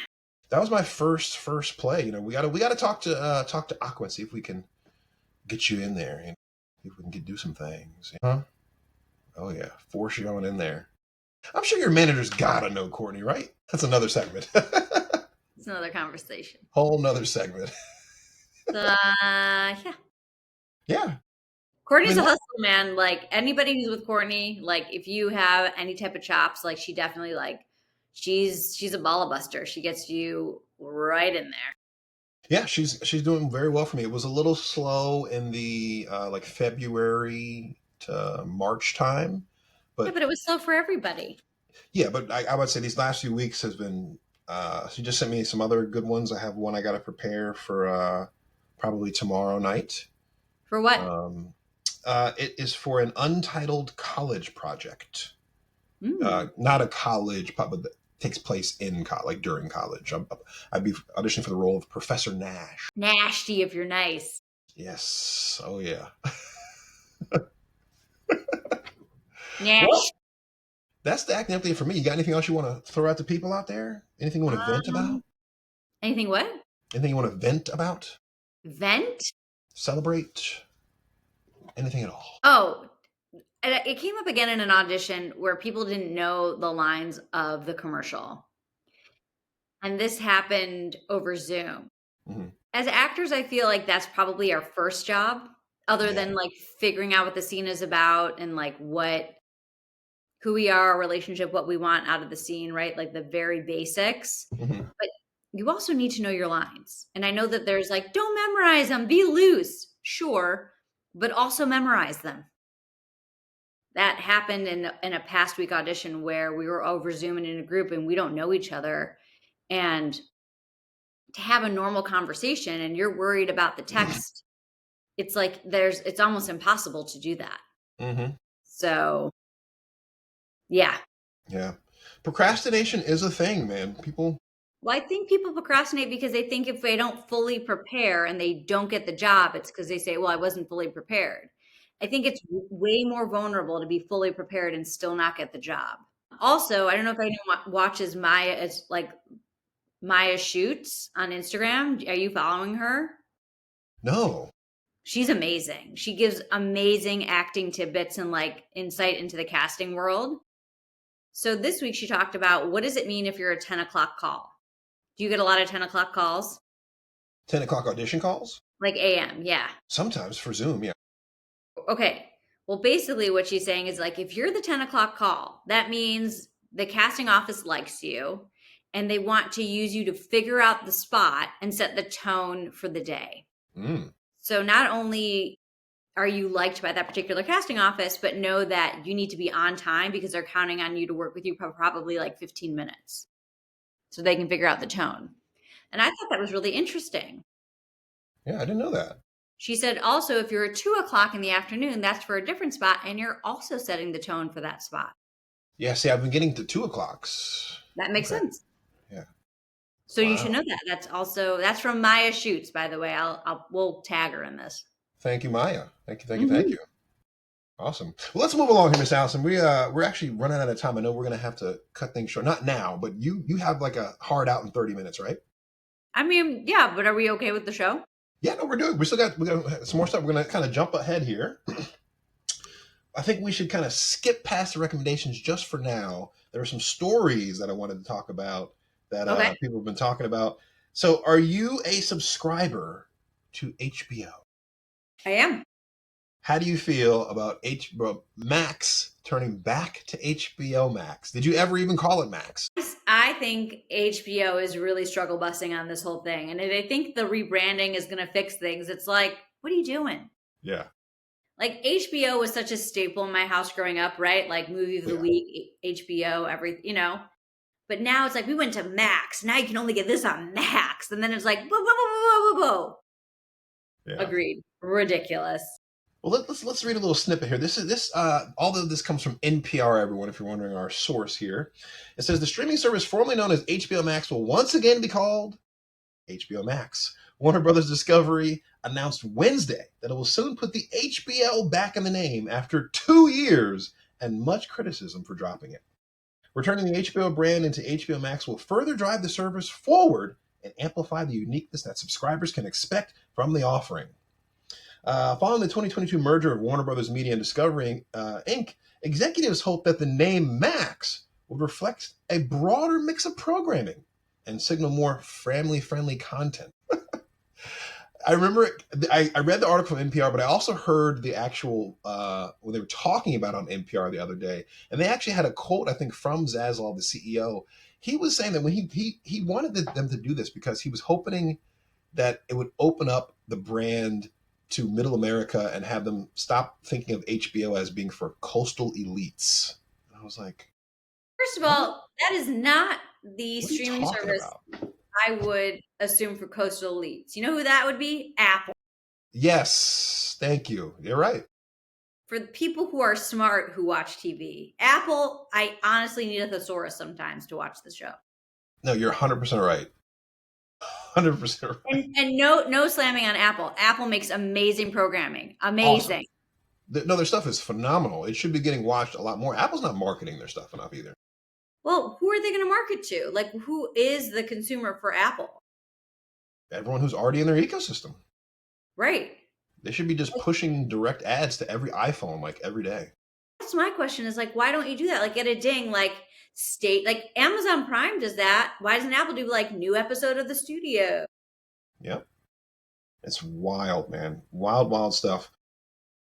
That was my first play. We gotta talk to Aqua and see if we can get you in there and see if we can do some things. Huh? Oh yeah, force you on in there. I'm sure your manager's gotta know Courtney, right? That's another segment. It's another conversation. Whole nother segment. So, yeah. Yeah. I Courtney's mean, a hustler, man. Like, anybody who's with Courtney, like, if you have any type of chops, like, she definitely, like, she's a ball buster. She gets you right in there. yeah, she's doing very well for me. It was a little slow in the like February to March time, Yeah, but but it was slow for everybody. yeah, but I would say these last few weeks has been. She just sent me some other good ones. I have one I got to prepare for probably tomorrow night. For what? Um, it is for an untitled college project, Mm. not a college, but that takes place in like during college. I'd be auditioning for the role of Professor Nash. Nasty if you're nice. Yes. Oh yeah. Well, Nash. that's the acting update for me. You got anything else you want to throw out to people out there? Anything you want to vent about? Anything what? Anything you want to vent about? Vent? Celebrate? Anything at all? Oh, and it came up again in an audition where people didn't know the lines of the commercial. And this happened over Zoom. Mm-hmm. As actors, I feel like that's probably our first job, other Yeah. than like figuring out what the scene is about and like who we are, our relationship, what we want out of the scene, right? Like the very basics. Mm-hmm. But you also need to know your lines. And I know that there's like, don't memorize them, be loose. Sure, but also memorize them. That happened in a past week audition where we were over Zooming in a group and we don't know each other. And to have a normal conversation and you're worried about the text, it's like it's almost impossible to do that. Mm-hmm. So, yeah. Yeah. Procrastination is a thing, man. People. Well, I think people procrastinate because they think if they don't fully prepare and they don't get the job, it's because they say, well, I wasn't fully prepared. I think it's way more vulnerable to be fully prepared and still not get the job. Also, I don't know if anyone watches Maya Shoots on Instagram. Are you following her? No. She's amazing. She gives amazing acting tidbits and like insight into the casting world. So this week she talked about what does it mean if you're a 10 o'clock call? Do you get a lot of 10 o'clock calls? 10 o'clock audition calls? Like AM, yeah. Sometimes for Zoom, yeah. Okay. Well, basically, what she's saying is like, if you're the 10 o'clock call, that means the casting office likes you and they want to use you to figure out the spot and set the tone for the day. Mm. So not only are you liked by that particular casting office, but know that you need to be on time because they're counting on you to work with you for probably like 15 minutes so they can figure out the tone. And I thought that was really interesting. Yeah, I didn't know that. She said also, if you're at 2 o'clock in the afternoon, that's for a different spot, and you're also setting the tone for that spot. Yeah, see, I've been getting to 2 o'clocks. That makes Okay. sense. Yeah. So you should Wow. know that. That's from Maya Shoots, by the way. We'll tag her in this. Thank you, Maya. Thank you, thank you, thank Hmm. you. Awesome. Well, let's move along here, Miss Allison. We're actually running out of time. I know we're gonna have to cut things short. Not now, but you have like a hard out in 30 minutes, right? I mean, yeah, but are we okay with the show? Yeah, no, we're doing. We got some more stuff. We're gonna kind of jump ahead here. I think we should kind of skip past the recommendations just for now. There are some stories that I wanted to talk about that Okay, people have been talking about. So, are you a subscriber to HBO? I am. How do you feel about Max turning back to HBO Max? Did you ever even call it Max? I think HBO is really struggle busting on this whole thing. And if they think the rebranding is going to fix things, it's like, what are you doing? Yeah. Like HBO was such a staple in my house growing up, right? Like movie of the Yeah. week, HBO, everything. But now it's like we went to Max. Now you can only get this on Max. And then it's like, whoa, whoa, whoa, whoa, whoa, whoa. Yeah. Agreed. Ridiculous. Well, let's read a little snippet here. This although this comes from NPR, everyone, if you're wondering our source here, it says the streaming service formerly known as HBO Max will once again be called HBO Max. Warner Brothers Discovery announced Wednesday that it will soon put the HBO back in the name after 2 years and much criticism for dropping it. Returning the HBO brand into HBO Max will further drive the service forward and amplify the uniqueness that subscribers can expect from the offering. Following the 2022 merger of Warner Brothers Media and Discovery Inc., executives hope that the name Max would reflect a broader mix of programming and signal more family-friendly content. I remember I read the article from NPR, but I also heard the actual when they were talking about it on NPR the other day, and they actually had a quote I think from Zaslav, the CEO. He was saying that when he wanted them to do this because he was hoping that it would open up the brand to middle America and have them stop thinking of HBO as being for coastal elites. And I was like, First of what? all, that is not the What are you streaming talking service about? I would assume for coastal elites. You know who that would be? Apple. Yes, thank you. You're right. For the people who are smart who watch TV. Apple, I honestly need a thesaurus sometimes to watch the show. No, you're 100% right. 100% right. And no slamming on Apple. Apple makes amazing programming. Awesome. Amazing. No, their stuff is phenomenal. It should be getting watched a lot more. Apple's not marketing their stuff enough either. Well, who are they going to market to? Like, who is the consumer for Apple? Everyone who's already in their ecosystem. Right. They should be just pushing direct ads to every iPhone like every day. That's my question is like, why don't you do that? Like, get a ding, like, like Amazon Prime does that. Why doesn't Apple do like new episode of the studio? Yep. It's wild, man. Wild, wild stuff.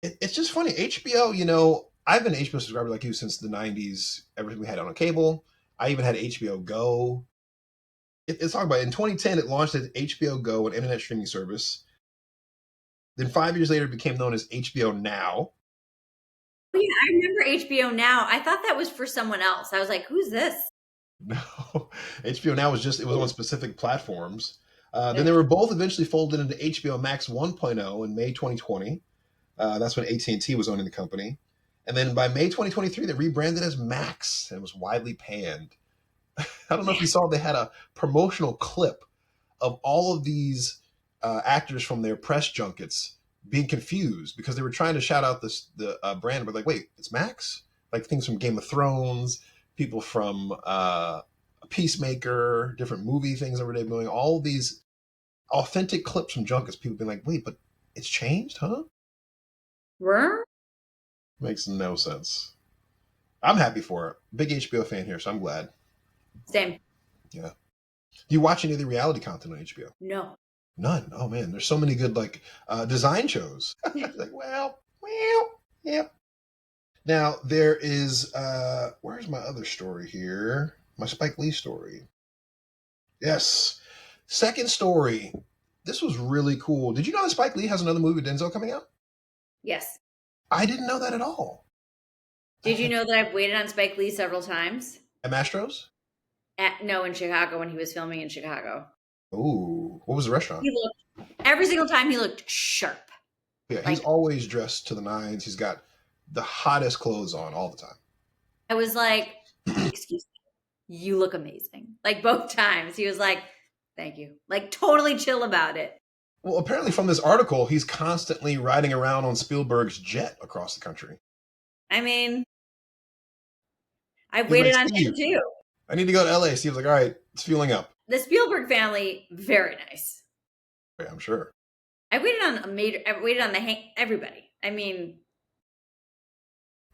It's just funny. HBO, I've been an HBO subscriber like you since the 90s. Everything we had on a cable. I even had HBO Go. It's talking about in 2010, it launched as HBO Go, an internet streaming service. Then 5 years later, it became known as HBO Now. Oh, yeah, I remember HBO Now. I thought that was for someone else. I was like, who's this? No, HBO Now it was on specific platforms. Then they were both eventually folded into HBO Max 1.0 in May 2020. That's when AT&T was owning the company. And then by May 2023, they rebranded as Max and was widely panned. I don't know if Yeah. you saw, they had a promotional clip of all of these actors from their press junkets being confused because they were trying to shout out the brand, but like, wait, it's Max? Like things from Game of Thrones, people from Peacemaker, different movie things that were doing, all these authentic clips from junkets. People being like, wait, but it's changed, huh? Worm? Makes no sense. I'm happy for it. Big HBO fan here, so I'm glad. Same. Yeah. Do you watch any of the reality content on HBO? No. None. Oh man, there's so many good like design shows. Like, well, yeah. Now there is where's my other story here? My Spike Lee story. Yes. Second story. This was really cool. Did you know that Spike Lee has another movie with Denzel coming out? Yes. I didn't know that at all. Did you know that I've waited on Spike Lee several times? At Mastro's? No, in Chicago when he was filming in Chicago. Ooh, what was the restaurant? He looked every single time he looked sharp. Yeah, he's Like always dressed to the nines. He's got the hottest clothes on all the time. I was like, excuse me, you look amazing. Like both times. He was like, thank you. Like totally chill about it. Well, apparently from this article, he's constantly riding around on Spielberg's jet across the country. I mean, I've He's like, waited on Steve, him too. I need to go to LA. Steve's like, all right, it's fueling up. The Spielberg family, very nice. Yeah, I'm sure. I waited on everybody. I mean,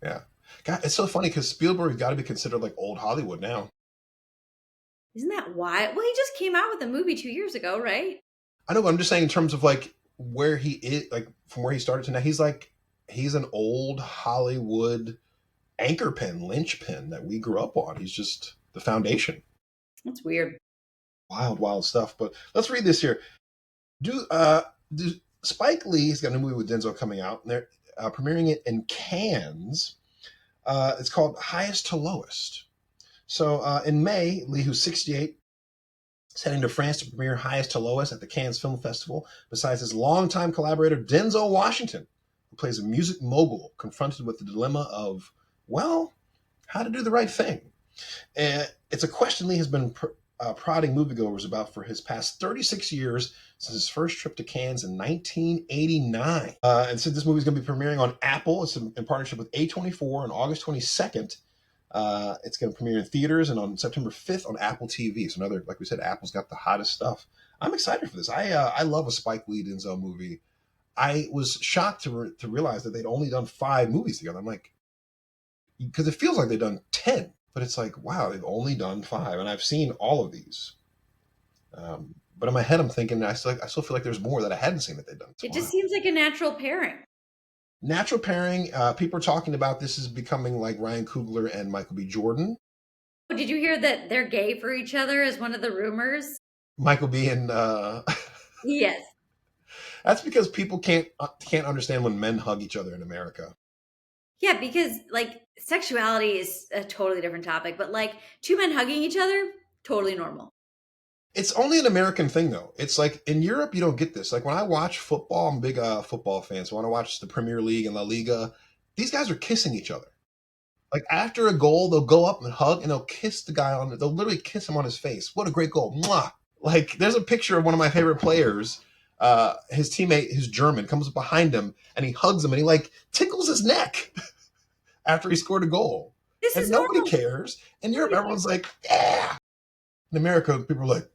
Yeah. God, it's so funny because Spielberg's got to be considered like old Hollywood now. isn't that why? Well, he just came out with a movie 2 years ago, right? I know, but I'm just saying in terms of like where he is, like from where he started to now, he's an old Hollywood anchor pin, linchpin that we grew up on. He's just the foundation. That's weird. Wild, wild stuff. But let's read this here. Do Spike Lee's got a new movie with Denzel coming out, and they're premiering it in Cannes. It's called Highest to Lowest. So in May, Lee, who's 68, is heading to France to premiere Highest to Lowest at the Cannes Film Festival. Besides his longtime collaborator Denzel Washington, who plays a music mogul confronted with the dilemma of, well, how to do the right thing. It's a question Lee has been prodding moviegoers about for his past 36 years since his first trip to Cannes in 1989. And since this movie is going to be premiering on Apple, it's in partnership with A24 on August 22nd. It's going to premiere in theaters and on September 5th on Apple TV. So another, like we said, Apple's got the hottest stuff. I'm excited for this. I love a Spike Lee Denzel movie. I was shocked to realize that they'd only done 5 movies together. I'm like, because it feels like they've done 10. But it's like, wow, they've only done 5, and I've seen all of these. But in my head, I'm thinking I still feel like there's more that I hadn't seen that they've done. It just seems like a natural pairing. Natural pairing. People are talking about this is becoming like Ryan Coogler and Michael B. Jordan. Did you hear that they're gay for each other? Is one of the rumors? Michael B. and Yes. that's because people can't understand when men hug each other in America. Yeah, because like sexuality is a totally different topic, but like 2 men hugging each other, totally normal. It's only an American thing, though. It's like in Europe, you don't get this. Like when I watch football, I'm a big football fan. So when I watch the Premier League and La Liga, these guys are kissing each other. Like after a goal, they'll go up and hug and they'll kiss the guy on it. They'll literally kiss him on his face. What a great goal. Mwah! Like there's a picture of one of my favorite players. His teammate, who's German, comes up behind him and he hugs him and he like tickles his neck after he scored a goal. This And is nobody normal. cares. In Europe, everyone's like, yeah. In America, people are like,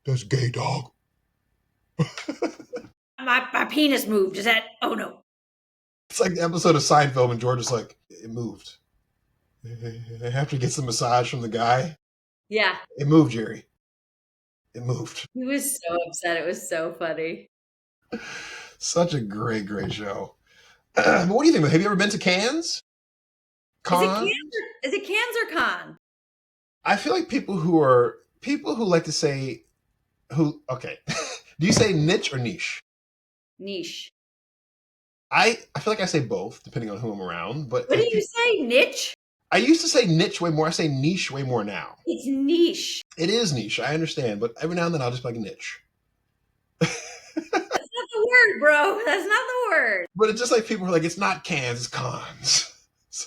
that's gay, dog. My penis moved. Is that? Oh no. It's like the episode of Seinfeld when George is like, it moved. After he gets the massage from the guy, Yeah. it moved, Jerry. It moved. He was so upset. It was so funny. Such a great, great show. But what do you think? Have you ever been to Cannes? Con? Is it Cannes or Con? I feel like people who like to say okay. Do you say niche or niche? Niche. I feel like I say both, depending on who I'm around. But What do you say? Niche? I used to say niche way more. I say niche way more now. It's niche. It is niche. I understand, but every now and then I'll just be like niche. That's not the word, bro. That's not the word. But it's just like people are like, it's not cans, it's cons.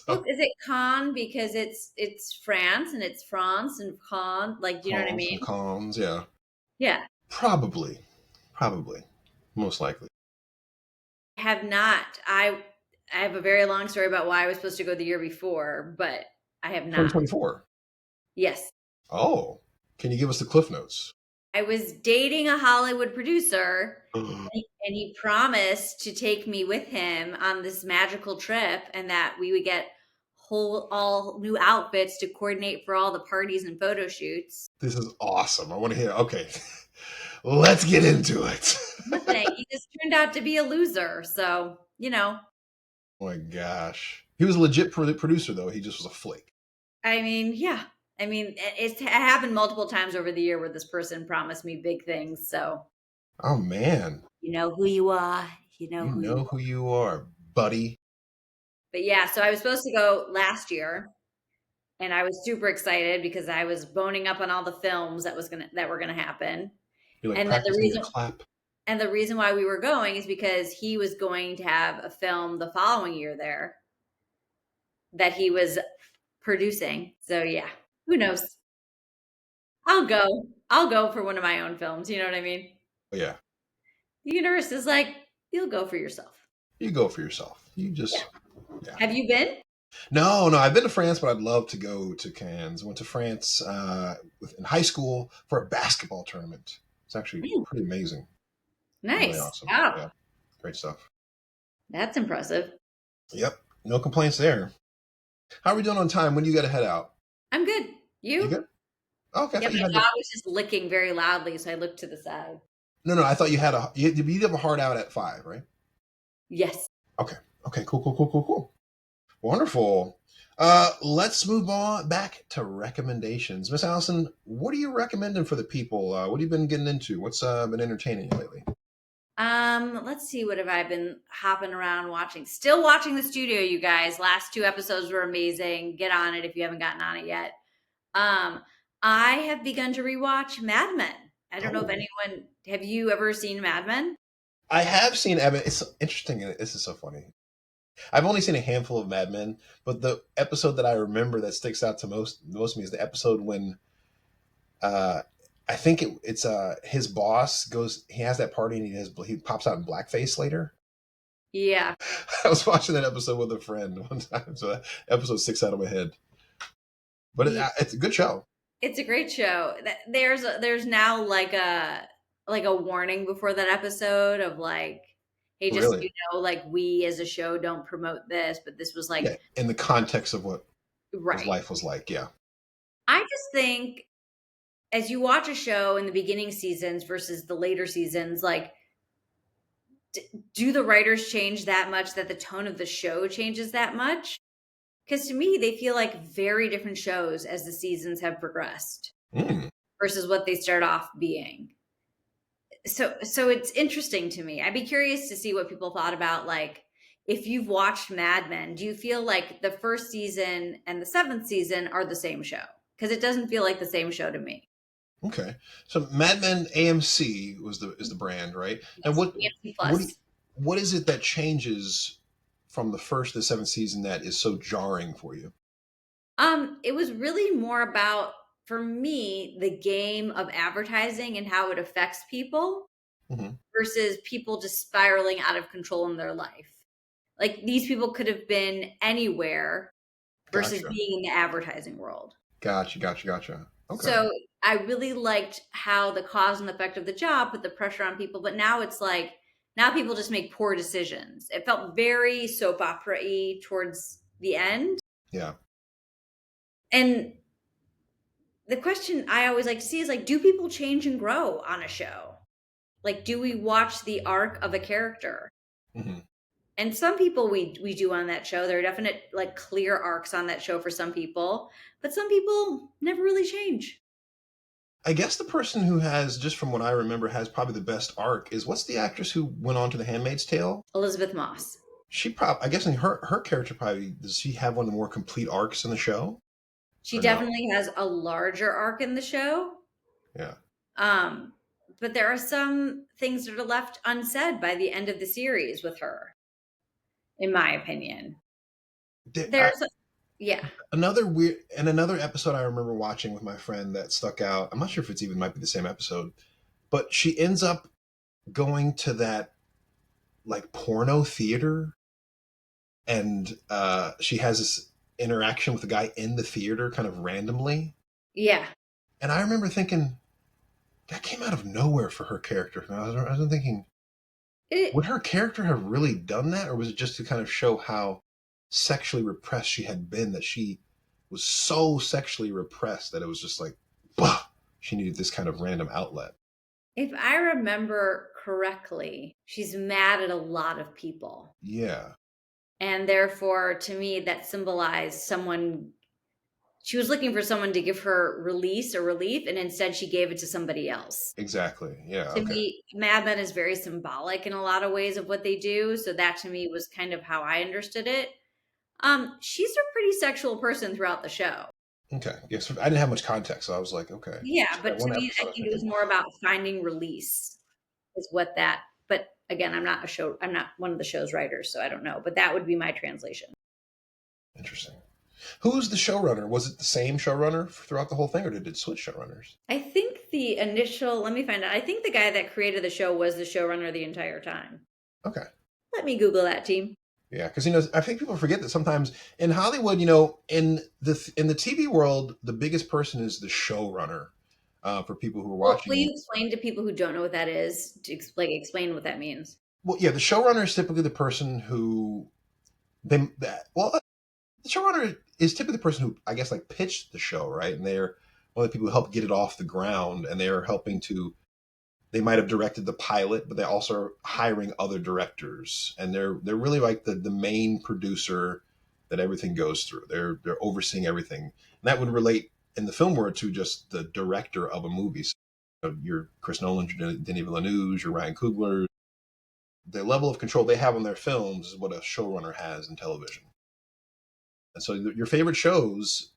Well, So is it con because it's France and it's France and con? Like, do you know what I cons and mean? cons, yeah. Yeah. Probably. Probably. Most likely. Have not. I have a very long story about why I was supposed to go the year before, but I have not. 2024. Yes. Oh. Can you give us the cliff notes? I was dating a Hollywood producer, and he promised to take me with him on this magical trip and that we would get whole all new outfits to coordinate for all the parties and photo shoots. This is awesome. I want to hear. Okay. Let's get into it. Nothing. He just turned out to be a loser. So, Oh my gosh. He was a legit producer, though. He just was a flake. I mean, yeah. I mean, it happened multiple times over the year where this person promised me big things. So, Oh, man. you know who you are. You know You who you know are. who you are, buddy. But yeah, so I was supposed to go last year, and I was super excited because I was boning up on all the films that were gonna happen. You're like And then practicing your clap. the reason why we were going is because he was going to have a film the following year there that he was producing. So yeah, who knows? I'll go for one of my own films. You know what I mean? Oh, yeah. The universe is like, you'll go for yourself. You go for yourself. You Yeah. just, yeah. Have you been? No, no. I've been to France, but I'd love to go to Cannes. Went to France in high school for a basketball tournament. It's actually Mm, pretty amazing. Really nice. awesome. Wow. Yeah. Great stuff. That's impressive. Yep. No complaints there. How are we doing on time? When do you got to head out? I'm good. You You? good? Oh, okay. I Yeah, thought you my had to. dog was just licking very loudly, so I looked to the side. No, no. I thought you had a. You have a hard out at 5, right? Yes. Okay. Okay. Cool. Cool. Cool. Cool. Cool. Wonderful. Let's move on back to recommendations. Miss Allison, what are you recommending for the people? What have you been getting into? What's been entertaining you lately? Let's see, what have I been hopping around watching? Still watching The Studio, you guys. Last two episodes were amazing. Get on it if you haven't gotten on it yet. Um, I have begun to rewatch Mad Men. I don't know if Oh, anyone have you ever seen Mad Men? I have seen Evan. It's interesting. This is so funny. I've only seen a handful of Mad Men, but the episode that I remember that sticks out to most of me is the episode when uh, I think it's his boss goes. He has that party and he pops out in blackface later. Yeah. I was watching that episode with a friend one time, so that episode sticks out of my head. But it's a good show. It's a great show. There's now like a warning before that episode of like, hey, just so Really, you know, like we as a show don't promote this, but this was like yeah. In the context of what his right. life was like, yeah. I just think as you watch a show in the beginning seasons versus the later seasons, like do the writers change that much that the tone of the show changes that much? Because to me, they feel like very different shows as the seasons have progressed Mm, versus what they start off being. So it's interesting to me. I'd be curious to see what people thought about like if you've watched Mad Men, do you feel like the first season and the seventh season are the same show? Because it doesn't feel like the same show to me. okay. So Mad Men AMC is the brand, right? And Yes, AMC what do you, Plus. what is it that changes from the first to the seventh season that is so jarring for you? It was really more about for me the game of advertising and how it affects people Hmm. versus people just spiraling out of control in their life. Like these people could have been anywhere versus Gotcha. being in the advertising world. Gotcha. Gotcha. Gotcha. Okay. So I really liked how the cause and effect of the job put the pressure on people, but now it's like now people just make poor decisions. It felt very soap opera-y towards the end. Yeah. And the question I always like to see is like, do people change and grow on a show? Like, do we watch the arc of a character? Hmm. And some people we do on that show. There are definite like clear arcs on that show for some people, but some people never really change. I guess the person who has, just from what I remember, has probably the best arc is what's the actress who went on to The Handmaid's Tale? Elizabeth Moss. She probably, I guess, in her character probably does she have one of the more complete arcs in the show She or no? definitely has a larger arc in the show. Yeah. Um, but there are some things that are left unsaid by the end of the series with her, in my opinion. I, There's yeah. another weird and another episode I remember watching with my friend that stuck out. I'm not sure if it's even might be the same episode, but she ends up going to that like porno theater, and she has this interaction with the guy in the theater kind of randomly. Yeah. And I remember thinking that came out of nowhere for her character. And I was thinking, It would her character have really done that, or was it just to kind of show how sexually repressed she had been? That she was so sexually repressed that it was just like, bah, she needed this kind of random outlet. if I remember correctly, she's mad at a lot of people. Yeah, And therefore, to me, that symbolized someone she was looking for someone to give her release or relief, and instead she gave it to somebody else. exactly. Yeah, To okay. me, Mad Men is very symbolic in a lot of ways of what they do. So that to me was kind of how I understood it. She's a pretty sexual person throughout the show. Okay. Yes, I didn't have much context, so I was like, okay. Yeah, So that but to one me, I episode, I'm think it was thinking, more about finding release is what that. But again, I'm not one of the show's writers, so I don't know. But that would be my translation. interesting. Who's the showrunner? Was it the same showrunner throughout the whole thing, or did it switch showrunners? I think the initial, let me find out. I think the guy that created the show was the showrunner the entire time. Okay. Let me Google that, team. Yeah, because I think people forget that sometimes in Hollywood, in the TV world, the biggest person is the showrunner. For people who are Well, will watching, you explain to people who don't know what that is? To explain what that means. well, yeah, the showrunner is typically the person who the showrunner is typically the person who I guess like pitched the show, right? And they're one of the people who help get it off the ground, and they're helping to. They might have directed the pilot, but they also are hiring other directors, and they're really like the main producer that everything goes through. They're overseeing everything, and that would relate in the film world to just the director of a movie. So, your Chris Nolan, your Denis Villeneuve, your Ryan Coogler. The level of control they have on their films is what a showrunner has in television. And so your favorite shows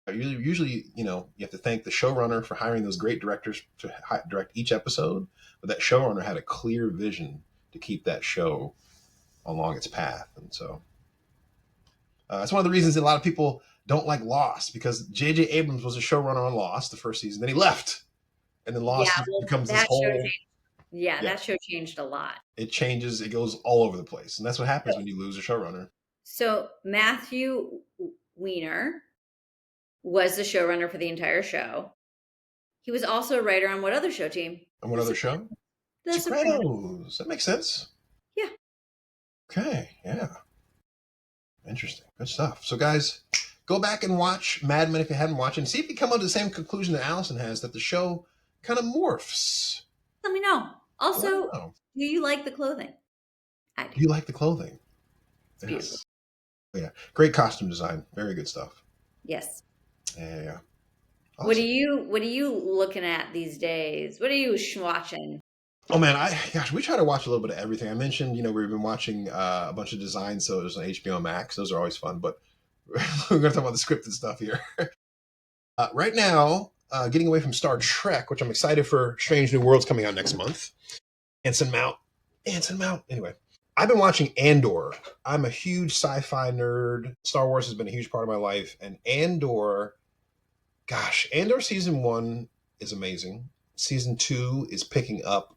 are usually, you have to thank the showrunner for hiring those great directors to direct each episode, but that showrunner had a clear vision to keep that show along its path. And so it's one of the reasons that a lot of people don't like Lost, because J.J. Abrams was a showrunner on Lost the first season, then he left, and then Yeah, Lost well, becomes this whole, yeah, that show changed a lot. it changes, it goes all over the place, and that's what So, happens when you lose a showrunner. so Matthew Weiner was the showrunner for the entire show. He was also a writer on what other show, team? And what other show? The Sopranos. Sopranos. That makes sense. Yeah. Okay, yeah. Interesting. Good stuff. So, guys, go back and watch Mad Men if you haven't watched it, and see if you come up to the same conclusion that Allison has, that the show kind of morphs. Let me know. Let me Also, know. do you like the clothing? I do. Do you like the clothing? It's beautiful. Yes. Yeah. Great costume design. Very good stuff. Yes. Yeah, yeah. What are Awesome. you looking at these days? What are you watching? Oh man, we try to watch a little bit of everything. I mentioned, we've been watching a bunch of design shows on HBO Max. Those are always fun, but we're going to talk about the scripted stuff here. Right now, getting away from Star Trek, which I'm excited for. Strange New Worlds coming out next month. Anson Mount. Anson Mount. Anyway, I've been watching Andor. I'm a huge sci-fi nerd. Star Wars has been a huge part of my life, and Andor. Gosh, Andor season 1 is amazing. Season 2 is picking up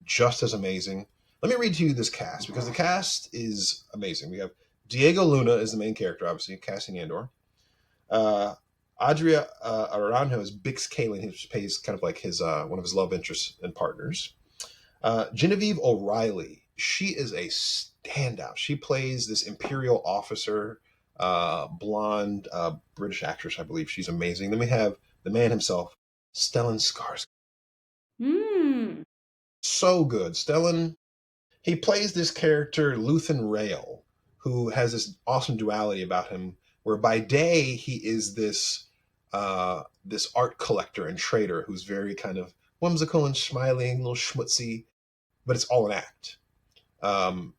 just as amazing. Let me read to you this cast, because the cast is amazing. We have Diego Luna is the main character, obviously, casting Andor. Uh, Adria Aranjo is Bix Kalen, who plays kind of like his one of his love interests and partners. Genevieve O'Reilly, she is a standout. She plays this Imperial officer, blonde British actress, I believe. She's amazing. Then we have the man himself, Stellan Skarsgård. Hmm. So good. Stellan, he plays this character, Luthen Rail, who has this awesome duality about him, where by day he is this art collector and trader who's very kind of whimsical and smiling, a little schmutzy, but it's all an act. Um,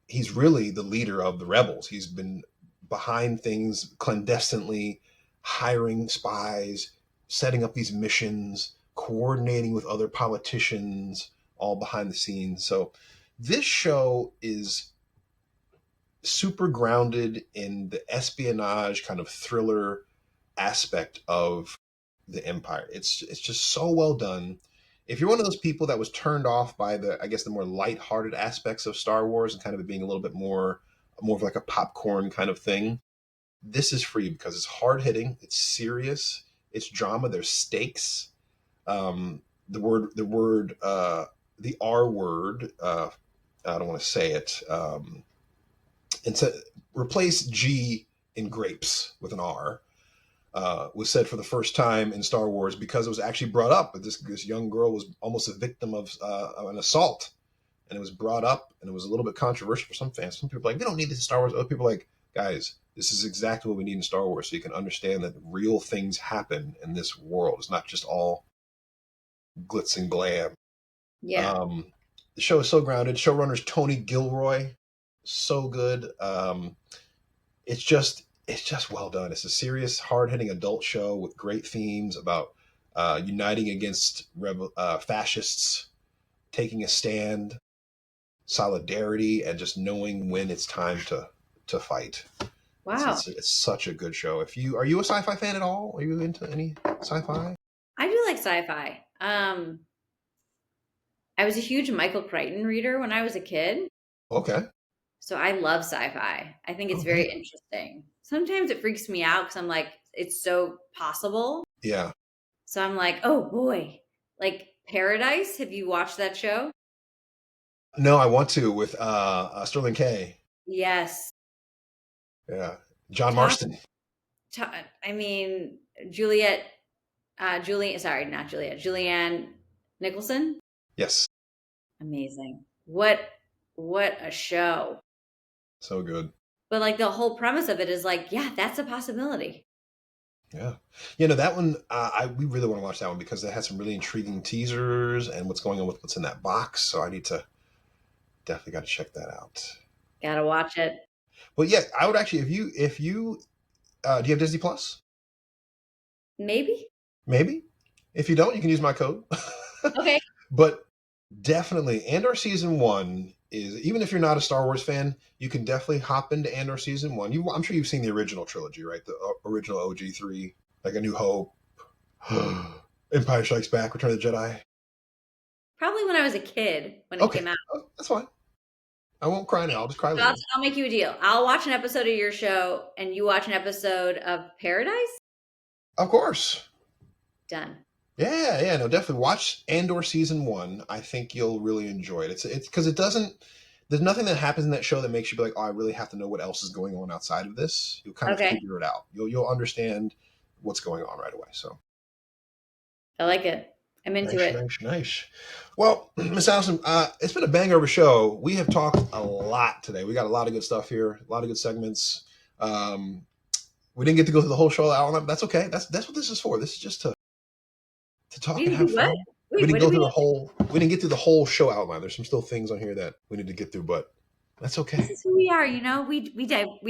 he's really the leader of the rebels. He's been behind things clandestinely, hiring spies, setting up these missions, coordinating with other politicians, all behind the scenes. So this show is super grounded in the espionage kind of thriller aspect of the Empire. It's just so well done. If you're one of those people that was turned off by the, I guess, the more lighthearted aspects of Star Wars and kind of it being a little bit more of like a popcorn kind of thing, this is for you because it's hard hitting, it's serious, it's drama, there's stakes. The R word. I don't want to say it. And to replace G in grapes with an R was said for the first time in Star Wars because it was actually brought up. But this young girl was almost a victim of an assault, and it was brought up, and it was a little bit controversial for some fans. Some people are like, we don't need this in Star Wars. Other people are like, guys, this is exactly what we need in Star Wars, so you can understand that real things happen in this world. It's not just all glitz and glam. Yeah. The show is so grounded. Showrunner's Tony Gilroy, so good. It's just well done. It's a serious, hard hitting adult show with great themes about uniting against fascists, taking a stand, solidarity, and just knowing when it's time to fight. Wow. It's such a good show. Are you a sci-fi fan at all? Are you into any sci-fi? I do like sci-fi. I was a huge Michael Crichton reader when I was a kid, Okay. so I love sci-fi. I think it's Oh, very neat. interesting. Sometimes it freaks me out because I'm like, it's so possible. Yeah. So I'm like, oh boy, like Paradise. Have you watched that show? No, I want to with Sterling K. Yes. Yeah. John Talk, Marston. I mean, Juliet, sorry, not Juliet, Julianne Nicholson. Yes. Amazing. What a show. So good. But like the whole premise of it is like, yeah, that's a possibility. Yeah. That one, we really want to watch that one because it has some really intriguing teasers and what's going on with what's in that box. So I need to definitely got to check that out. Gotta watch it. But yeah, I would actually, if you do you have Disney Plus? Maybe. Maybe. If you don't, you can use my code. Okay. But definitely, Andor season one is, even if you're not a Star Wars fan, you can definitely hop into Andor season one. I'm sure you've seen the original trilogy, right? The original OG3, like A New Hope, Empire Strikes Back, Return of the Jedi. Probably when I was a kid when it Okay, came out. oh, that's fine. I won't cry now. I'll just cry I'll, later. I'll make you a deal. I'll watch an episode of your show and you watch an episode of Paradise. Of course. Done. Yeah, yeah, no, definitely watch Andor season one. I think you'll really enjoy it. It's because it doesn't. There's nothing that happens in that show that makes you be like, oh, I really have to know what else is going on outside of this. You'll kind of Okay. figure it out. You'll understand what's going on right away. So I like it. I'm into nice, it. nice, nice. Well, Miss Allison, it's been a banger of a show. We have talked a lot today. We got a lot of good stuff here, a lot of good segments. Um, we didn't get to go through the whole show out. That's okay. That's what this is for. This is just to We talk and didn't have do what? fun. We Wait, didn't what did go we through do? the whole. We didn't get through the whole show outline. There's some still things on here that we need to get through, but that's This okay. is who we are, we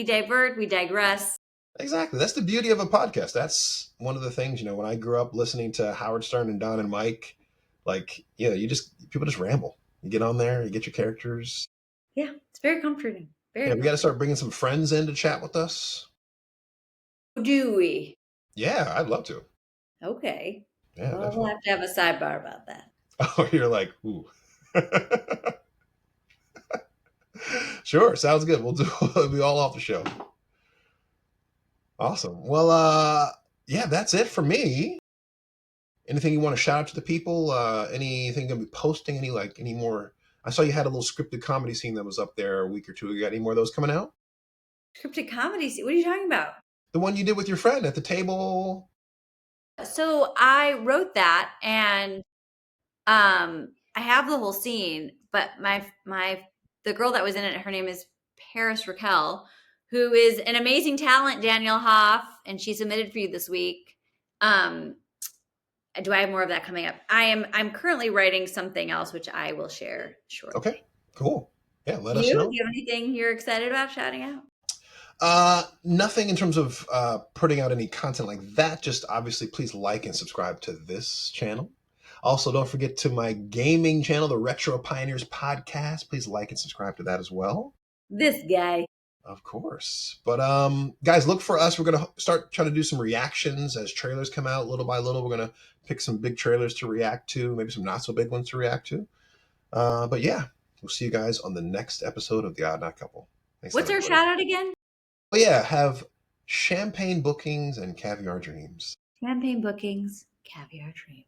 divert, we digress. Exactly. That's the beauty of a podcast. That's one of the things. When I grew up listening to Howard Stern and Don and Mike, like people just ramble. You get on there, you get your characters. Yeah, it's very comforting. Yeah, Very we got to comforting. start bringing some friends in to chat with us. Do we? Yeah, I'd love to. Okay. Yeah, Well, we'll definitely. have to have a sidebar about that. Oh, you're like, ooh. Sure, sounds good. We'll do. We'll be all off the show. Awesome. Well, yeah, that's it for me. Anything you want to shout out to the people? Anything gonna be posting? Any more? I saw you had a little scripted comedy scene that was up there a week or two ago. Got any more of those coming out? Scripted comedy. What are you talking about? The one you did with your friend at the table. So I wrote that and I have the whole scene, but the girl that was in it, her name is Paris Raquel, who is an amazing talent, Danielle Hoff, and she submitted for you this week. Do I have more of that coming up? I'm currently writing something else, which I will share shortly. Okay, cool. Yeah, let us You? Do know. you have anything you're excited about shouting out? Nothing in terms of putting out any content like that. Just obviously, please like and subscribe to this channel. Also, don't forget to my gaming channel, the Retro Pioneers Podcast. Please like and subscribe to that as well. This guy. Of course. But guys, look for us. We're gonna start trying to do some reactions as trailers come out little by little. We're gonna pick some big trailers to react to, maybe some not so big ones to react to. But yeah, we'll see you guys on the next episode of The Odd Not Couple. Thanks, What's our everybody. shout out again? Oh yeah, have champagne bookings and caviar dreams. Campaign bookings, caviar dreams.